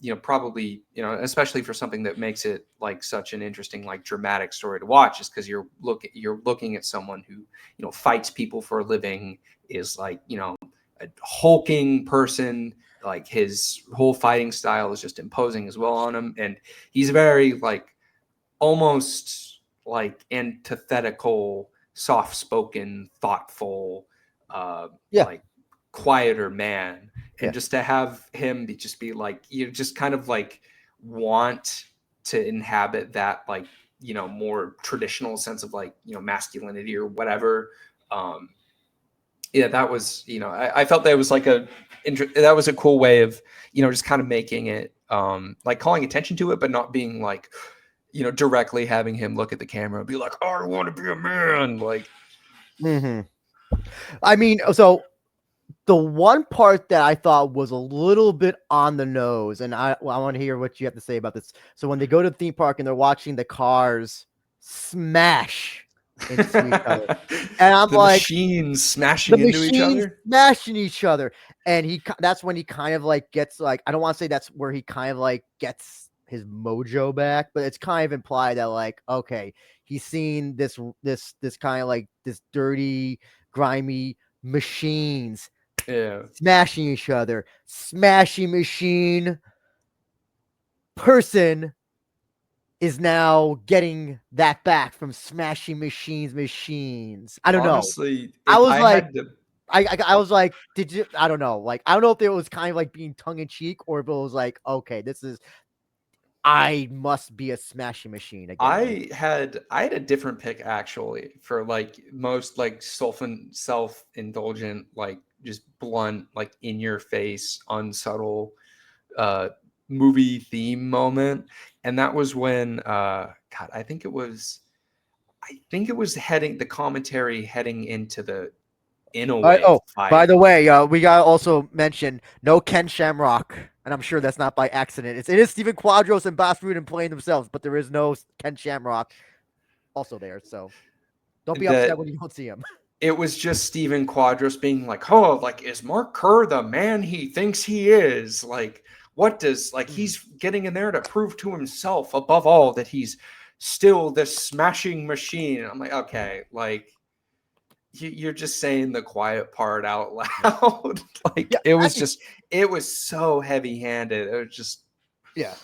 you know, probably, you know, especially for something that makes it like such an interesting, like dramatic story to watch, is because you're looking at someone who, you know, fights people for a living, is like, you know, a hulking person, like his whole fighting style is just imposing as well on him, and he's very like almost like antithetical, soft-spoken, thoughtful, like quieter man. And just to have him be like, you just kind of like want to inhabit that, like, you know, more traditional sense of like, you know, masculinity or whatever. Yeah, that was, you know, I felt that was like that was a cool way of, you know, just kind of making it like calling attention to it, but not being like, you know, directly having him look at the camera and be like, "Oh, I want to be a man." Like, I mean, so the one part that I thought was a little bit on the nose, and I want to hear what you have to say about this. So when they go to the theme park and they're watching the cars smash into each other, and I'm the like, machines smashing into each other, and that's when he kind of like gets like, I don't want to say that's where he kind of like gets his mojo back, but it's kind of implied that like, okay, he's seen this kind of like this dirty, grimy machines smashing each other. Smashing machine person is now getting that back from smashing machines. I don't know. I was I was like, did you? I don't know. Like, I don't know if it was kind of like being tongue in cheek, or if it was like, okay, I must be a smashing machine again. I had a different pick actually for like most like self-indulgent, like just blunt, like in your face, unsubtle movie theme moment. And that was when God, I think it was the commentary heading into the fight. By the way, we gotta also mention no Ken Shamrock, and I'm sure that's not by accident. It is Stephen Quadros and Bas Rutten playing themselves, but there is no Ken Shamrock also there. So don't be upset when you don't see him. It was just Stephen Quadros being like, "Oh, like, is Mark Kerr the man he thinks he is? Like, what does, like, he's getting in there to prove to himself above all that he's still this smashing machine." And I'm like, okay, like, you're just saying the quiet part out loud. Like, it was so heavy-handed. It was just, that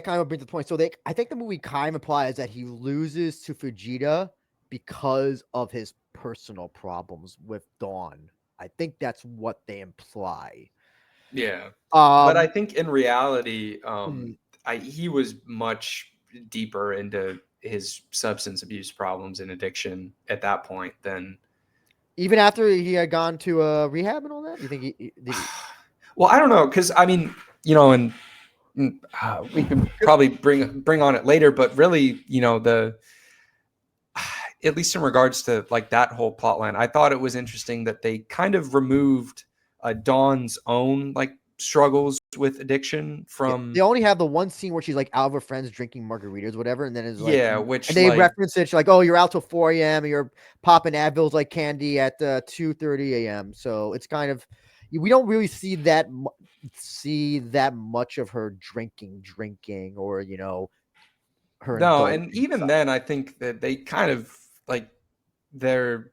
kind of brings the point. So I think the movie kind of implies that he loses to Fujita because of his personal problems with Dawn. I think that's what they imply. Yeah. But I think in reality, he was much deeper into his substance abuse problems and addiction at that point than even after he had gone to rehab and all that. You think he did? Well, I don't know, because I mean, you know, and we can probably bring on it later, but really, you know, at least in regards to like that whole plot line, I thought it was interesting that they kind of removed Dawn's own like struggles with addiction from They only have the one scene where she's like out of her friends drinking margaritas, whatever, and then it's like, which and they like reference it. She's like, "Oh, you're out till 4 a.m. and you're popping Advils like candy at 2:30 a.m." So it's kind of, we don't really see that much of her drinking, or her no, and indulging even side. then, I think that they kind of like their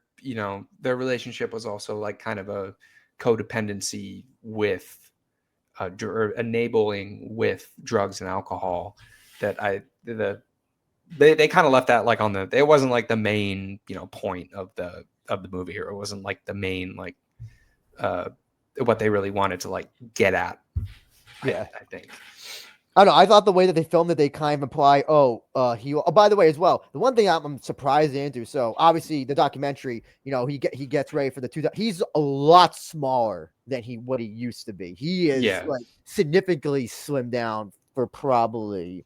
their relationship was also like kind of a codependency with or enabling with drugs and alcohol that they kind of left that like on it wasn't like the main point of the movie, or it wasn't like the main like what they really wanted to like get at. Yeah. I think. I don't know. I thought the way that they filmed it, they kind of imply, by the way, as well, the one thing I'm surprised into. So obviously the documentary, he gets ready for the two. He's a lot smaller than what he used to be. He is like significantly slimmed down for probably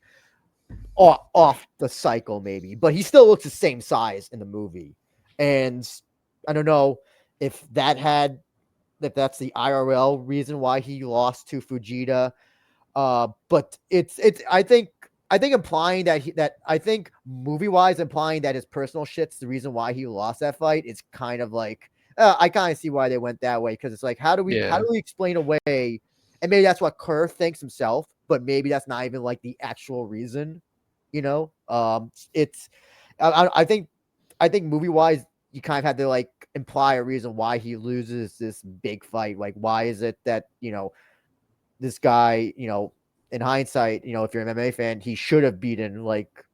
off the cycle, maybe, but he still looks the same size in the movie. And I don't know if that's the IRL reason why he lost to Fujita. But it's I think implying that I think movie wise implying that his personal shit's the reason why he lost that fight is kind of like I kind of see why they went that way, because it's like how do we explain away, and maybe that's what Kerr thinks himself, but maybe that's not even like the actual reason, it's I think movie wise you kind of had to like imply a reason why he loses this big fight. Like, why is it that this guy, in hindsight, if you're an MMA fan, he should have beaten like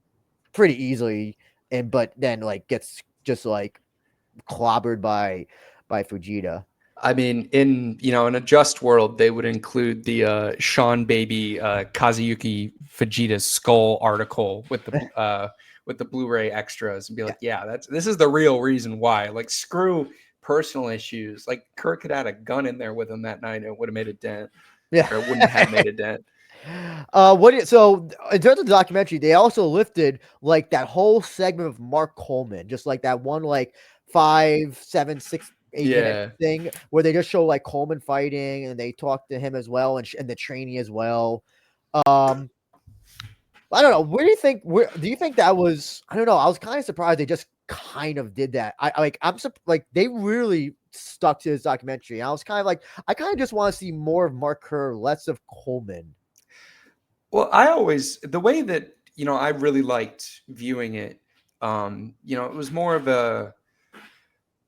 pretty easily, but then like gets just like clobbered by Fujita. I mean, in a just world, they would include the Sean Baby Kazuyuki Fujita's skull article with the Blu-ray extras and be like, this is the real reason why. Like, screw personal issues. Like, Kerr could have had a gun in there with him that night and it would have made a dent. Yeah, or it wouldn't have made a dent. So in terms of the documentary, they also lifted like that whole segment of Mark Coleman, just like that one like 5, 7, 6, 8 minute thing where they just show like Coleman fighting and they talk to him as well, and the trainee as well. I don't know. Where do you think that was? I don't know. I was kind of surprised they just kind of did that. They really stuck to this documentary. I was kind of like, I kind of just want to see more of Mark Kerr, less of Coleman. Well, the way that, I really liked viewing it, it was more of a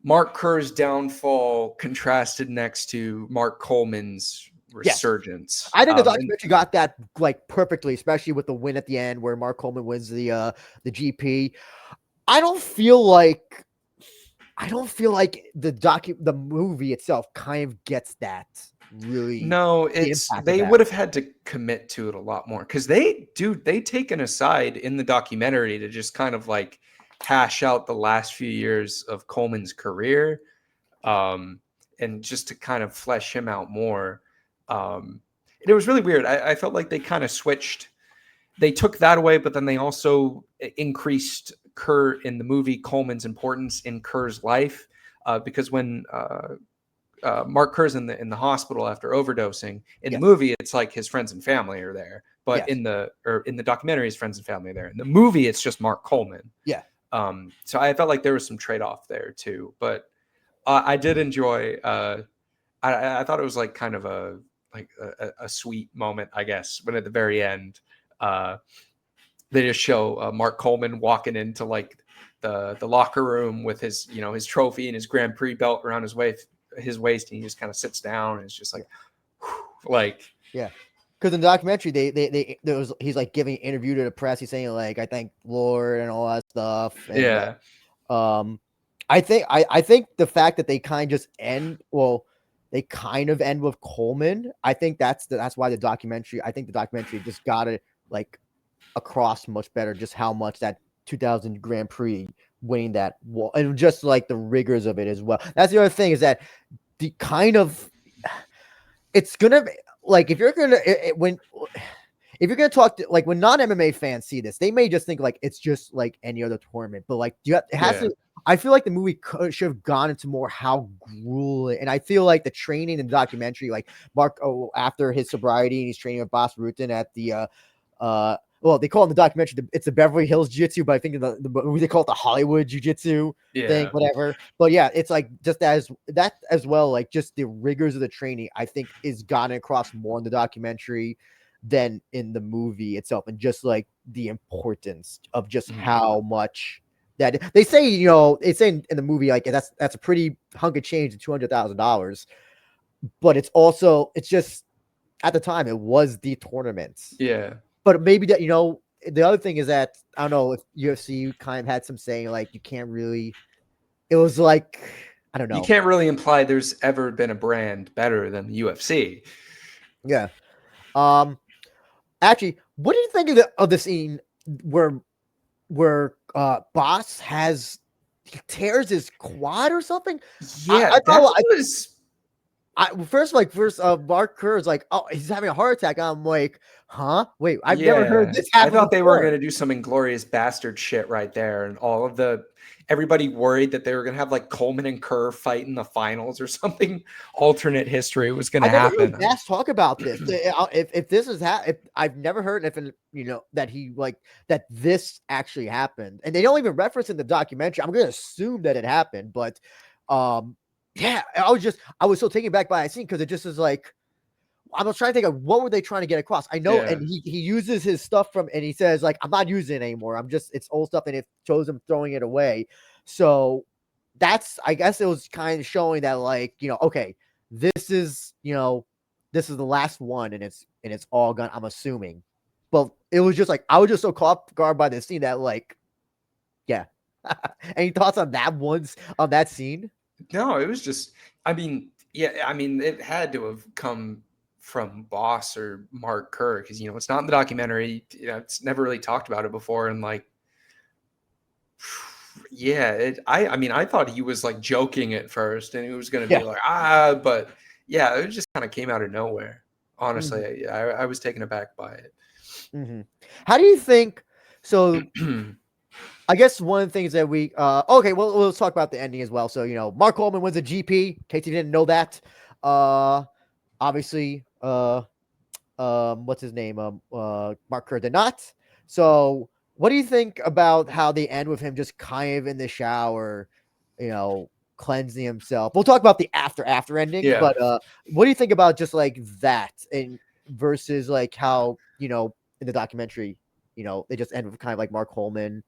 Mark Kerr's downfall contrasted next to Mark Coleman's resurgence. I think the documentary got that like perfectly, especially with the win at the end where Mark Coleman wins the GP. I don't feel like the movie itself kind of gets that really. No, they would have had to commit to it a lot more, because they take an aside in the documentary to just kind of like hash out the last few years of Coleman's career, and just to kind of flesh him out more. And it was really weird. I felt like they kind of switched. They took that away, but then they also increased Kerr in the movie, Coleman's importance in Kerr's life, because when Mark Kerr's in the hospital after overdosing, in the movie it's like his friends and family are there, but in the documentary his friends and family are there. In the movie it's just Mark Coleman. So I felt like there was some trade-off there too, but I did enjoy. I thought it was like kind of a sweet moment, I guess, when at the very end they just show Mark Coleman walking into like the locker room with his his trophy and his Grand Prix belt around his waist, and he just kind of sits down and it's just like because in the documentary he's like giving an interview to the press. He's saying like, I thank Lord and all that stuff. And, I think the fact that they kind of just end with Coleman. I think that's why the documentary just got it like across much better, just how much that 2000 Grand Prix winning that wall, and just like the rigors of it as well. That's the other thing, is that the kind of, it's gonna be like, if you're gonna if you're gonna talk to, like, when non-MMA fans see this, they may just think like it's just like any other tournament, but like it has to. I feel like the movie should have gone into more how grueling, and I feel like the training in the documentary, like Mark, after his sobriety, and he's training with Boss Rutan at the well, they call it in the documentary, it's the Beverly Hills Jiu-Jitsu, but I think in the movie they call it the Hollywood Jiu-Jitsu thing, whatever. But yeah, it's like just as well, like just the rigors of the training, I think is gotten across more in the documentary than in the movie itself, and just like the importance of just how much that they say, they say in the movie, like that's a pretty hunk of change to $200,000, but it's just at the time it was the tournament. Yeah. But maybe that, the other thing is that I don't know if UFC kind of had some saying like you can't really. It was like, I don't know. You can't really imply there's ever been a brand better than the UFC. Yeah. Actually, what do you think of the scene where Boss he tears his quad or something? Yeah, First, Mark Kerr is like, oh, he's having a heart attack. I'm like, huh? Wait, I've never heard this happen. I thought they were before. going to do some Inglorious Bastard shit right there, and everybody worried that they were going to have like Coleman and Kerr fight in the finals or something. Alternate history was going to happen. Let's talk about this. If this is if I've never heard if that he that this actually happened, and they don't even reference in the documentary. I'm going to assume that it happened, but yeah, I was so taken back by that scene because it just is like, I was trying to think of what were they trying to get across. I know, and he uses his stuff and he says like, I'm not using it anymore. It's old stuff, and it shows him throwing it away. So I guess it was kind of showing that like, okay, this is the last one, and it's all gone, I'm assuming. But it was just like, I was just so caught off guard by this scene that like, yeah. Any thoughts on that scene? No, it was just, it had to have come from Boss or Mark Kerr because, it's not in the documentary. It's never really talked about it before. And like, yeah, I thought he was like joking at first and he was going to be like, but yeah, it just kind of came out of nowhere. Honestly, I was taken aback by it. Mm-hmm. How do you think, so I guess one of the things that we okay, well, let's talk about the ending as well. So, Mark Coleman wins a GP, in case you didn't know that. Obviously, what's his name? Mark Kerr did not. So what do you think about how they end with him just kind of in the shower, cleansing himself? We'll talk about the after ending, but what do you think about just like that and versus like how, in the documentary, they just end with kind of like Mark Coleman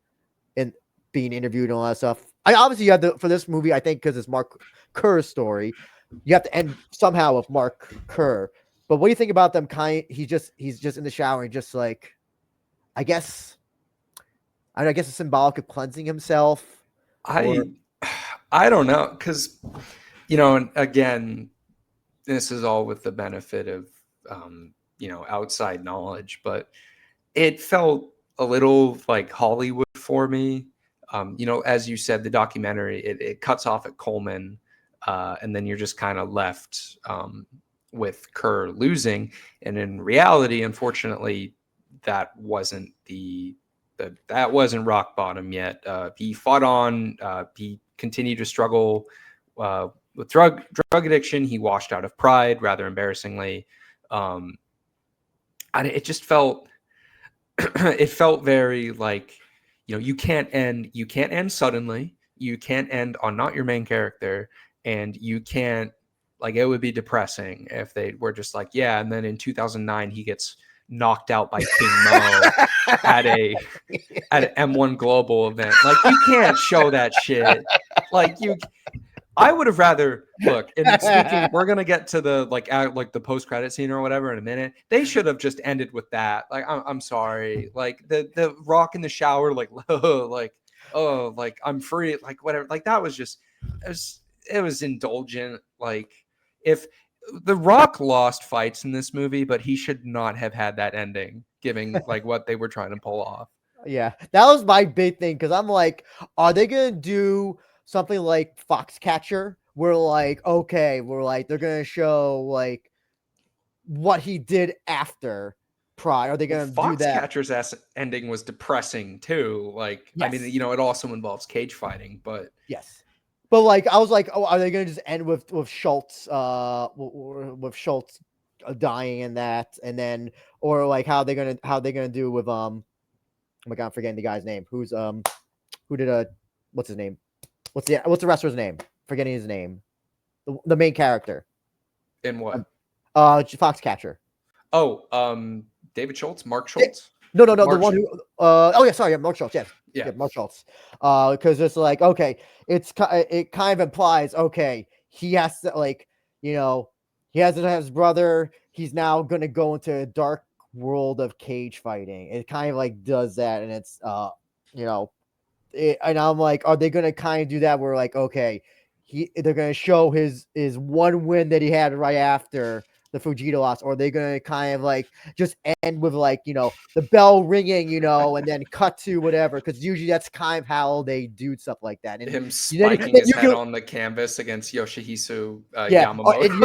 and being interviewed and all that stuff. I obviously you have for this movie, I think because it's Mark Kerr's story, you have to end somehow with Mark Kerr. But what do you think about them? He's just in the shower and just like, I guess it's symbolic of cleansing himself. I don't know because, and again, this is all with the benefit of outside knowledge, but it felt a little like Hollywood for me. As you said, the documentary, it cuts off at Coleman, and then you're just kind of left with Kerr losing. And in reality, unfortunately, that wasn't that wasn't rock bottom yet. He fought on. He continued to struggle with drug addiction. He washed out of pride, rather embarrassingly. It just felt. It felt very like, you can't end suddenly. You can't end on not your main character, and you can't, like, it would be depressing if they were just like, yeah, and then in 2009 he gets knocked out by King Mo at an M1 Global event. Like, you can't show that shit. Like, I would have rather look. And speaking, we're gonna get to the the post credit scene or whatever in a minute. They should have just ended with that. Like, I'm sorry. Like the Rock in the shower, like I'm free. Like whatever. Like that was just it was indulgent. Like if the Rock lost fights in this movie, but he should not have had that ending, given like what they were trying to pull off. Yeah, that was my big thing because I'm like, are they gonna do something like Foxcatcher, where like, okay, we're like, they're gonna show like what he did after, Pride? Are they going to do that? Foxcatcher's ending was depressing too. Like, I mean, Yes. it also involves cage fighting, but Yes. But like, I was like, oh, are they going to just end with Schultz, with Schultz dying in that, and then, or like how they gonna do with oh my god, I'm forgetting the guy's name. Who did what's his name? What's the wrestler's name? Forgetting his name. The main character. in what? Foxcatcher. Oh, David Schultz, Mark Schultz. No, Mark the one who. Oh yeah, sorry, Mark Schultz. Yes, Yeah. Mark Schultz. Because it's like, okay, it kind of implies, okay, he has to, like, he has to have his brother. He's now gonna go into a dark world of cage fighting. It kind of like does that, and it's and I'm like, are they gonna kind of do that? Where like, okay, they're gonna show his one win that he had right after the Fujita loss, or are they gonna kind of like just end with like, the bell ringing, and then cut to whatever? Because usually that's kind of how they do stuff like that. And Him spiking his head on the canvas against Yoshihisu Yamamoto. And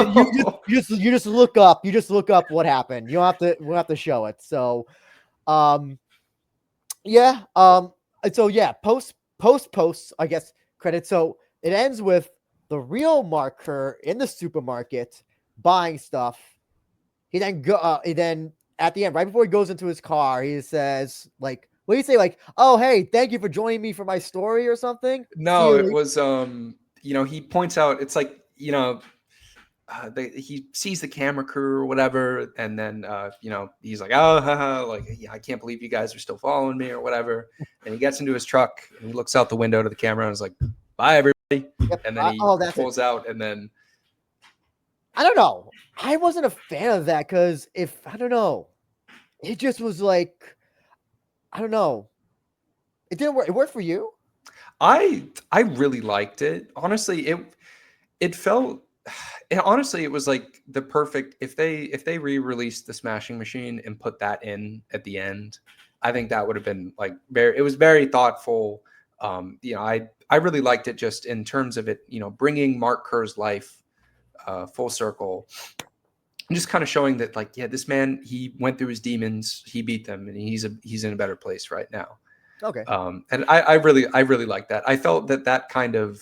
you just look up. You just look up what happened. You don't have to show it. So, yeah. So yeah, post, I guess, credit. So it ends with the real Mark Kerr in the supermarket buying stuff. He then at the end, right before he goes into his car, he says, like, what do you say? Like, oh, hey, thank you for joining me for my story or something. No, it was he points out, it's like, he sees the camera crew or whatever, and then he's like, oh, haha, like, yeah, I can't believe you guys are still following me or whatever. And he gets into his truck and he looks out the window to the camera and is like, bye everybody. Yep. And then he pulls out, and then I don't know. I wasn't a fan of that because I don't know, it just was like, I don't know. It didn't work. It worked for you? I really liked it. Honestly, it felt. Honestly, it was like the perfect, if they re-released the Smashing Machine and put that in at the end, I think that would have been like it was very thoughtful. I really liked it just in terms of it, bringing Mark Kerr's life full circle, and just kind of showing that, like, yeah, this man, he went through his demons, he beat them, and he's in a better place right now. Okay. And I really like that. I felt that kind of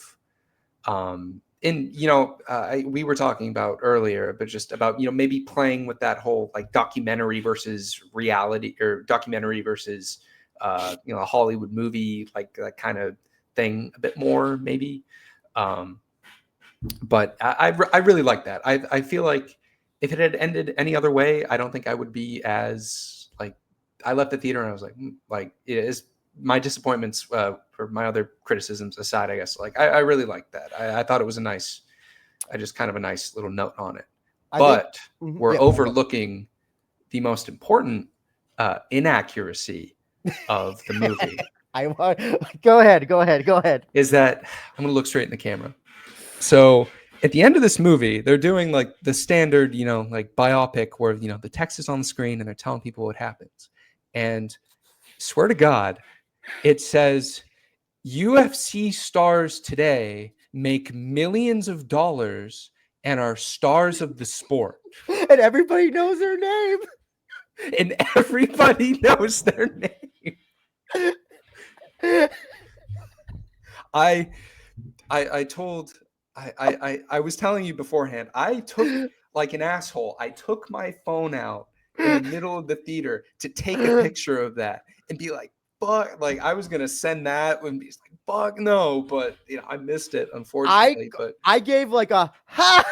we were talking about earlier, but just about, maybe playing with that whole like documentary versus reality, or documentary versus a Hollywood movie, like that kind of thing a bit more maybe. But I really like that. I feel like if it had ended any other way, I don't think I would be as like, I left the theater and I was like it is my disappointments for my other criticisms aside, I guess, like I really liked that. I thought it was a nice little note on it. But we're overlooking the most important inaccuracy of the movie. Go ahead. Is that I'm going to look straight in the camera. So at the end of this movie, they're doing like the standard, like biopic where, the text is on the screen and they're telling people what happens. And swear to God, it says UFC stars today make millions of dollars and are stars of the sport. And everybody knows their name. And everybody knows their name. I was telling you beforehand, I took, like an asshole, I took my phone out in the middle of the theater to take a picture of that and be like, fuck, like I was gonna send that and be like, fuck no, but I missed it, unfortunately. But I gave like a ha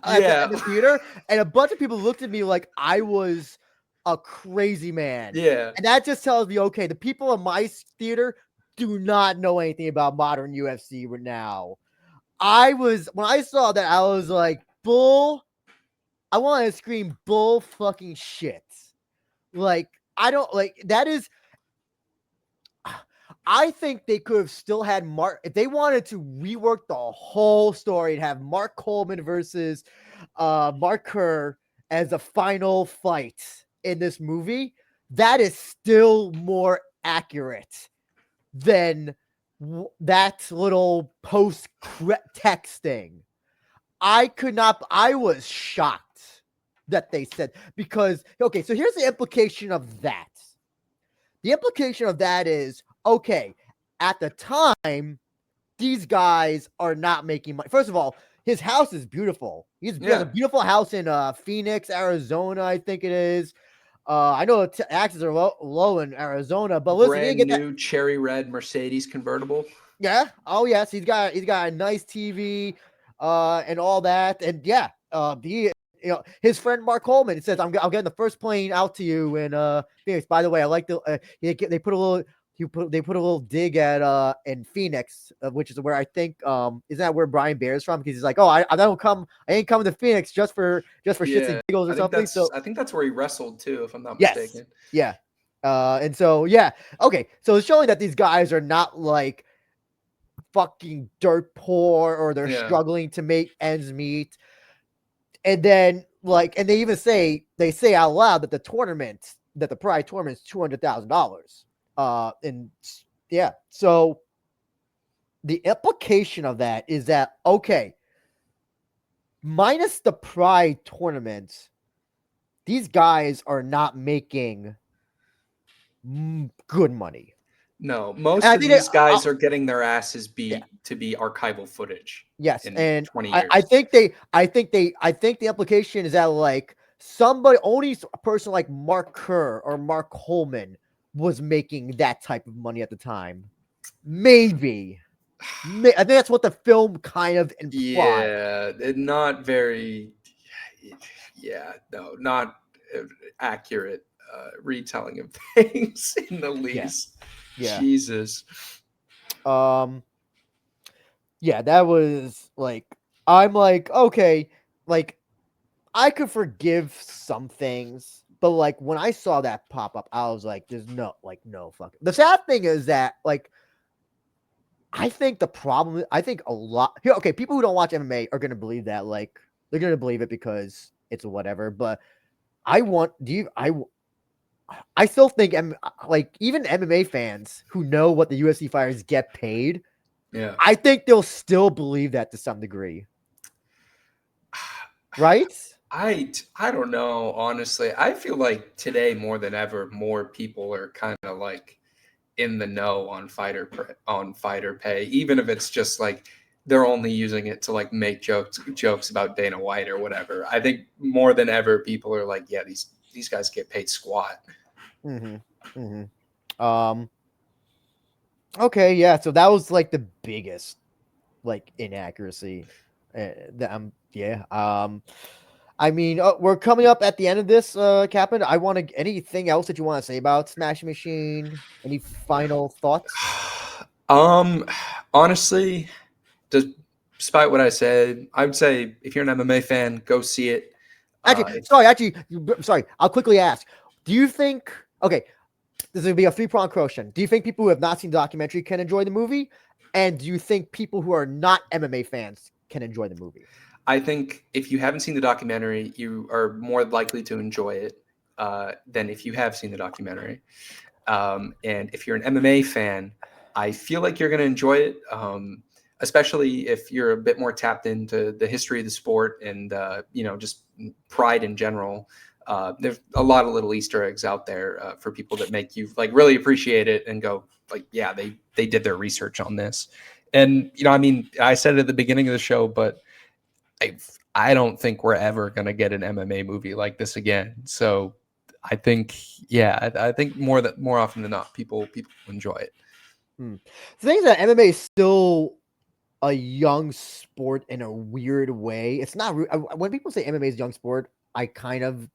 at the theater, and a bunch of people looked at me like I was a crazy man. Yeah. And that just tells me, okay, the people in my theater do not know anything about modern UFC right now. When I saw that, I was like, bull. I want to scream bull fucking shit. Like, I don't like that is. I think they could have still had Mark if they wanted to rework the whole story and have Mark Coleman versus Mark Kerr as a final fight in this movie. That is still more accurate than that little post texting. I was shocked that they said, because okay, so here's the implication of that. The implication of that is, okay, at the time, these guys are not making money. First of all, his house is beautiful. He has a beautiful house in Phoenix, Arizona, I think it is. I know taxes are low in Arizona, but listen, brand new cherry red Mercedes convertible. Yeah. Oh yes, he's got a nice TV, and all that, and yeah, his friend Mark Coleman says, I'm getting the first plane out to you in Phoenix. By the way, I like they put a little. They put a little dig at in Phoenix, which is where I think isn't that where Brian Bear is from? Because he's like, oh, I ain't coming to Phoenix just for shits and giggles or something. So I think that's where he wrestled too, if I'm not yes, mistaken. yeah, and so yeah, okay, so it's showing that these guys are not like fucking dirt poor or they're struggling to make ends meet. And then and they even say out loud that the prize tournament is $200,000. And yeah, so the implication of that is that, okay, minus the pride tournament, these guys are not making good money. No, most of these guys are getting their asses beat to be archival footage. Yes, and 20 years. I think the implication is that like only a person like Mark Kerr or Mark Coleman was making that type of money at the time. Maybe. I think that's what the film kind of implied. Yeah, not very. Yeah, no, not accurate retelling of things in the least. Yeah. Jesus. Yeah, that was like, I'm like, okay, like I could forgive some things, but like when I saw that pop up, I was like, there's no fuck. The sad thing is that like I think a lot here, okay, people who don't watch MMA are gonna believe that, like they're gonna believe it because it's whatever, but I still think like even MMA fans who know what the UFC fighters get paid, I think they'll still believe that to some degree. Right? I don't know, honestly. I feel like today more than ever, more people are kind of like in the know on fighter pay, even if it's just like they're only using it to like make jokes about Dana White or whatever. I think more than ever, people are like, yeah, these guys get paid squat. Okay, yeah. So that was like the biggest like inaccuracy. I mean, we're coming up at the end of this, Kapn. I want to. Anything else that you want to say about Smashing Machine? Any final thoughts? Honestly, despite what I said, I would say if you're an MMA fan, go see it. Sorry. I'll quickly ask. Do you think? Okay, this is gonna be a 3-pronged question. Do you think people who have not seen the documentary can enjoy the movie? And do you think people who are not MMA fans can enjoy the movie? I think if you haven't seen the documentary, you are more likely to enjoy it than if you have seen the documentary. And if you're an MMA fan, I feel like you're going to enjoy it, especially if you're a bit more tapped into the history of the sport and, just pride in general. There's a lot of little Easter eggs out there for people that make you like really appreciate it and go like, yeah, they did their research on this. And, I said it at the beginning of the show, but I don't think we're ever going to get an MMA movie like this again. So I think, I think more often than not, people enjoy it. The thing is that MMA is still a young sport in a weird way. It's not when people say MMA is a young sport, I kind of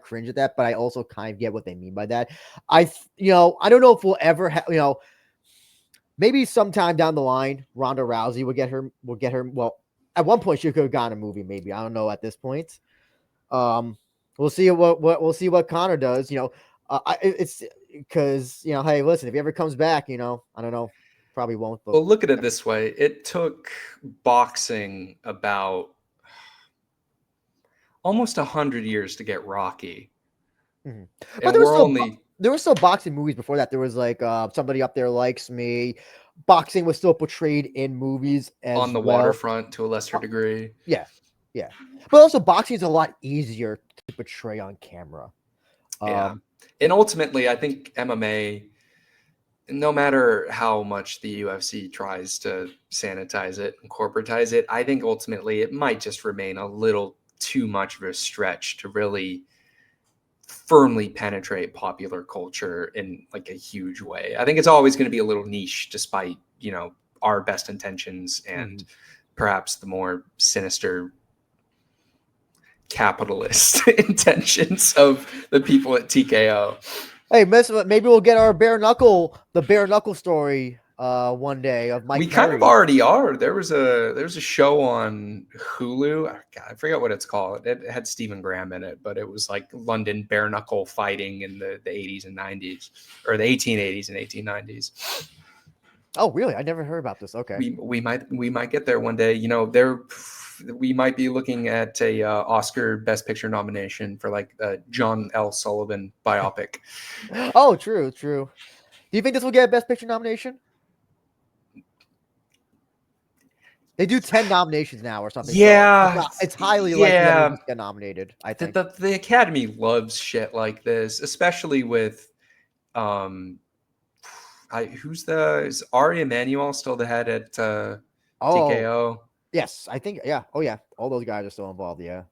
cringe at that, but I also kind of get what they mean by that. I don't know if we'll ever have, maybe sometime down the line, Ronda Rousey will get her. Well, at one point she could have gotten a movie. Maybe, I don't know at this point. We'll see what Conor does. It's because hey, listen, if he ever comes back, I don't know, probably won't. But well, look at it this way: it took boxing about almost 100 years to get Rocky. Mm-hmm. But there were still boxing movies before that. There was like Somebody Up There Likes Me. Boxing was still portrayed in movies as on the waterfront to a lesser degree. Yeah. But also boxing is a lot easier to portray on camera. Yeah. And ultimately, I think MMA, no matter how much the UFC tries to sanitize it and corporatize it, I think ultimately it might just remain a little too much of a stretch to really firmly penetrate popular culture in like a huge way. I think it's always going to be a little niche, despite, our best intentions and perhaps the more sinister capitalist intentions of the people at TKO. Hey, maybe we'll get the bare knuckle story one day of Mike. We kind of already are. There was a show on Hulu. God, I forget what it's called. It had Stephen Graham in it, but it was like London bare knuckle fighting in the 80s and 90s, or the 1880s and 1890s. Oh, really? I never heard about this. Okay. We might get there one day. We might be looking at a Oscar Best Picture nomination for like a John L. Sullivan biopic. Oh, true. Do you think this will get a Best Picture nomination? They do 10 nominations now or something. Yeah, so it's highly likely that it get nominated. I think the Academy loves shit like this, especially with is Ari Emanuel still the head at TKO? Yes, I think Oh yeah, all those guys are still involved. Yeah.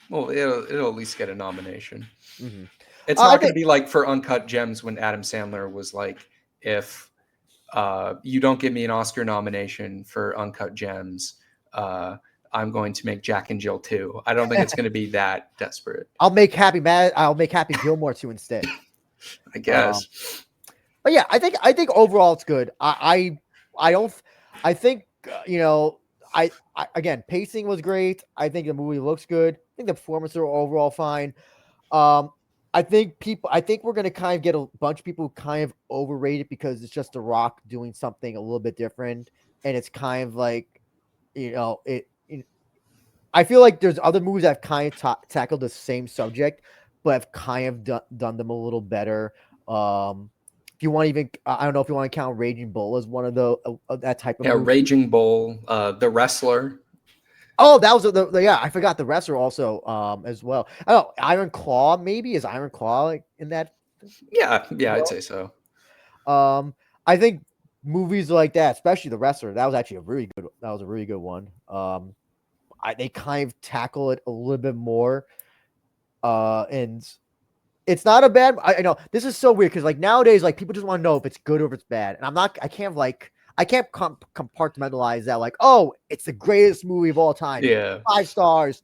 Well, it'll at least get a nomination. Mm-hmm. It's not going to be like for Uncut Gems when Adam Sandler was like, if you don't give me an Oscar nomination for Uncut Gems, I'm going to make Jack and Jill 2. I don't think it's going to be that desperate. I'll make Happy Gilmore 2 instead. I guess. But yeah, I think overall it's good. Again, pacing was great. I think the movie looks good. I think the performances are overall fine. I think we're going to kind of get a bunch of people kind of overrated because it's just The Rock doing something a little bit different. And it's kind of like, I feel like there's other movies that have kind of tackled the same subject, but have kind of done them a little better. If you want I don't know if you want to count Raging Bull as one of that type of movie. Raging Bull, The Wrestler. Oh, that was I forgot The Wrestler also as well. Oh, Iron Claw maybe is Iron Claw in that? Yeah, I'd say so. I think movies like that, especially The Wrestler, that was actually a really good one. They kind of tackle it a little bit more, and it's not a bad. I know this is so weird because like nowadays, like people just want to know if it's good or if it's bad, and I can't compartmentalize that. Like, oh, it's the greatest movie of all time. Yeah, 5 stars,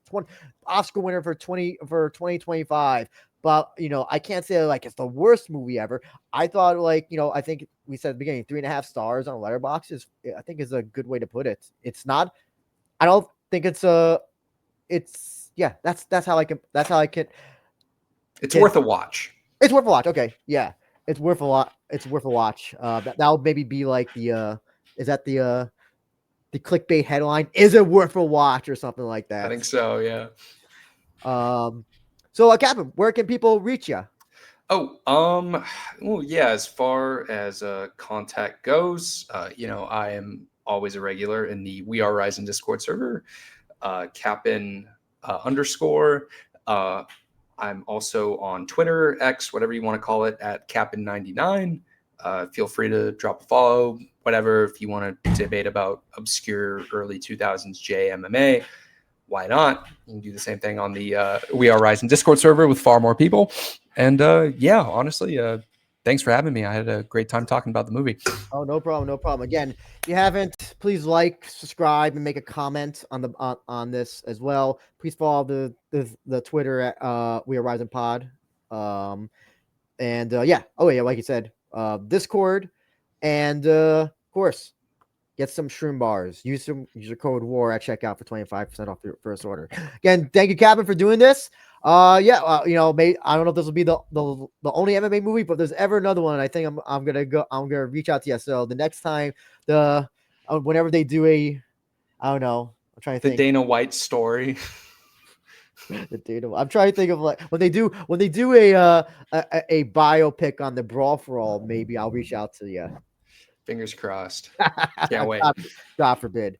Oscar winner for 2025. But I can't say like it's the worst movie ever. I thought I think we said at the beginning 3.5 stars on Letterboxd I think is a good way to put it. It's not. I don't think it's that's how I can. It's worth a watch. It's worth a watch. Okay, yeah, it's worth a lot. It's worth a watch. That would maybe be like the is that the clickbait headline? Is it worth a watch or something like that? I think so. Yeah. So Kapn, where can people reach you? Well, yeah. As far as contact goes, I am always a regular in the We Are Rizin Discord server. Kapn _. I'm also on Twitter, X, whatever you want to call it, at Kapn99. Feel free to drop a follow, whatever. If you want to debate about obscure early 2000s JMMA, why not? You can do the same thing on the We Are Rizin Discord server with far more people. And honestly, thanks for having me. I had a great time talking about the movie. Oh, no problem. Again, if you haven't, please like, subscribe, and make a comment on this as well. Please follow the Twitter at We Are Rizin Pod. Like you said, Discord, and of course, get some shroom bars. Use your code WAR at checkout for 25% off your first order. Again, thank you, Kapn, for doing this. I don't know if this will be the only MMA movie, but if there's ever another one, I think I'm gonna reach out to you. So the next time whenever they do I don't know, I'm trying to think. The Dana White story. I'm trying to think of like when they do a biopic on the Brawl for All, maybe I'll reach out to you. Fingers crossed. Can't wait. God forbid.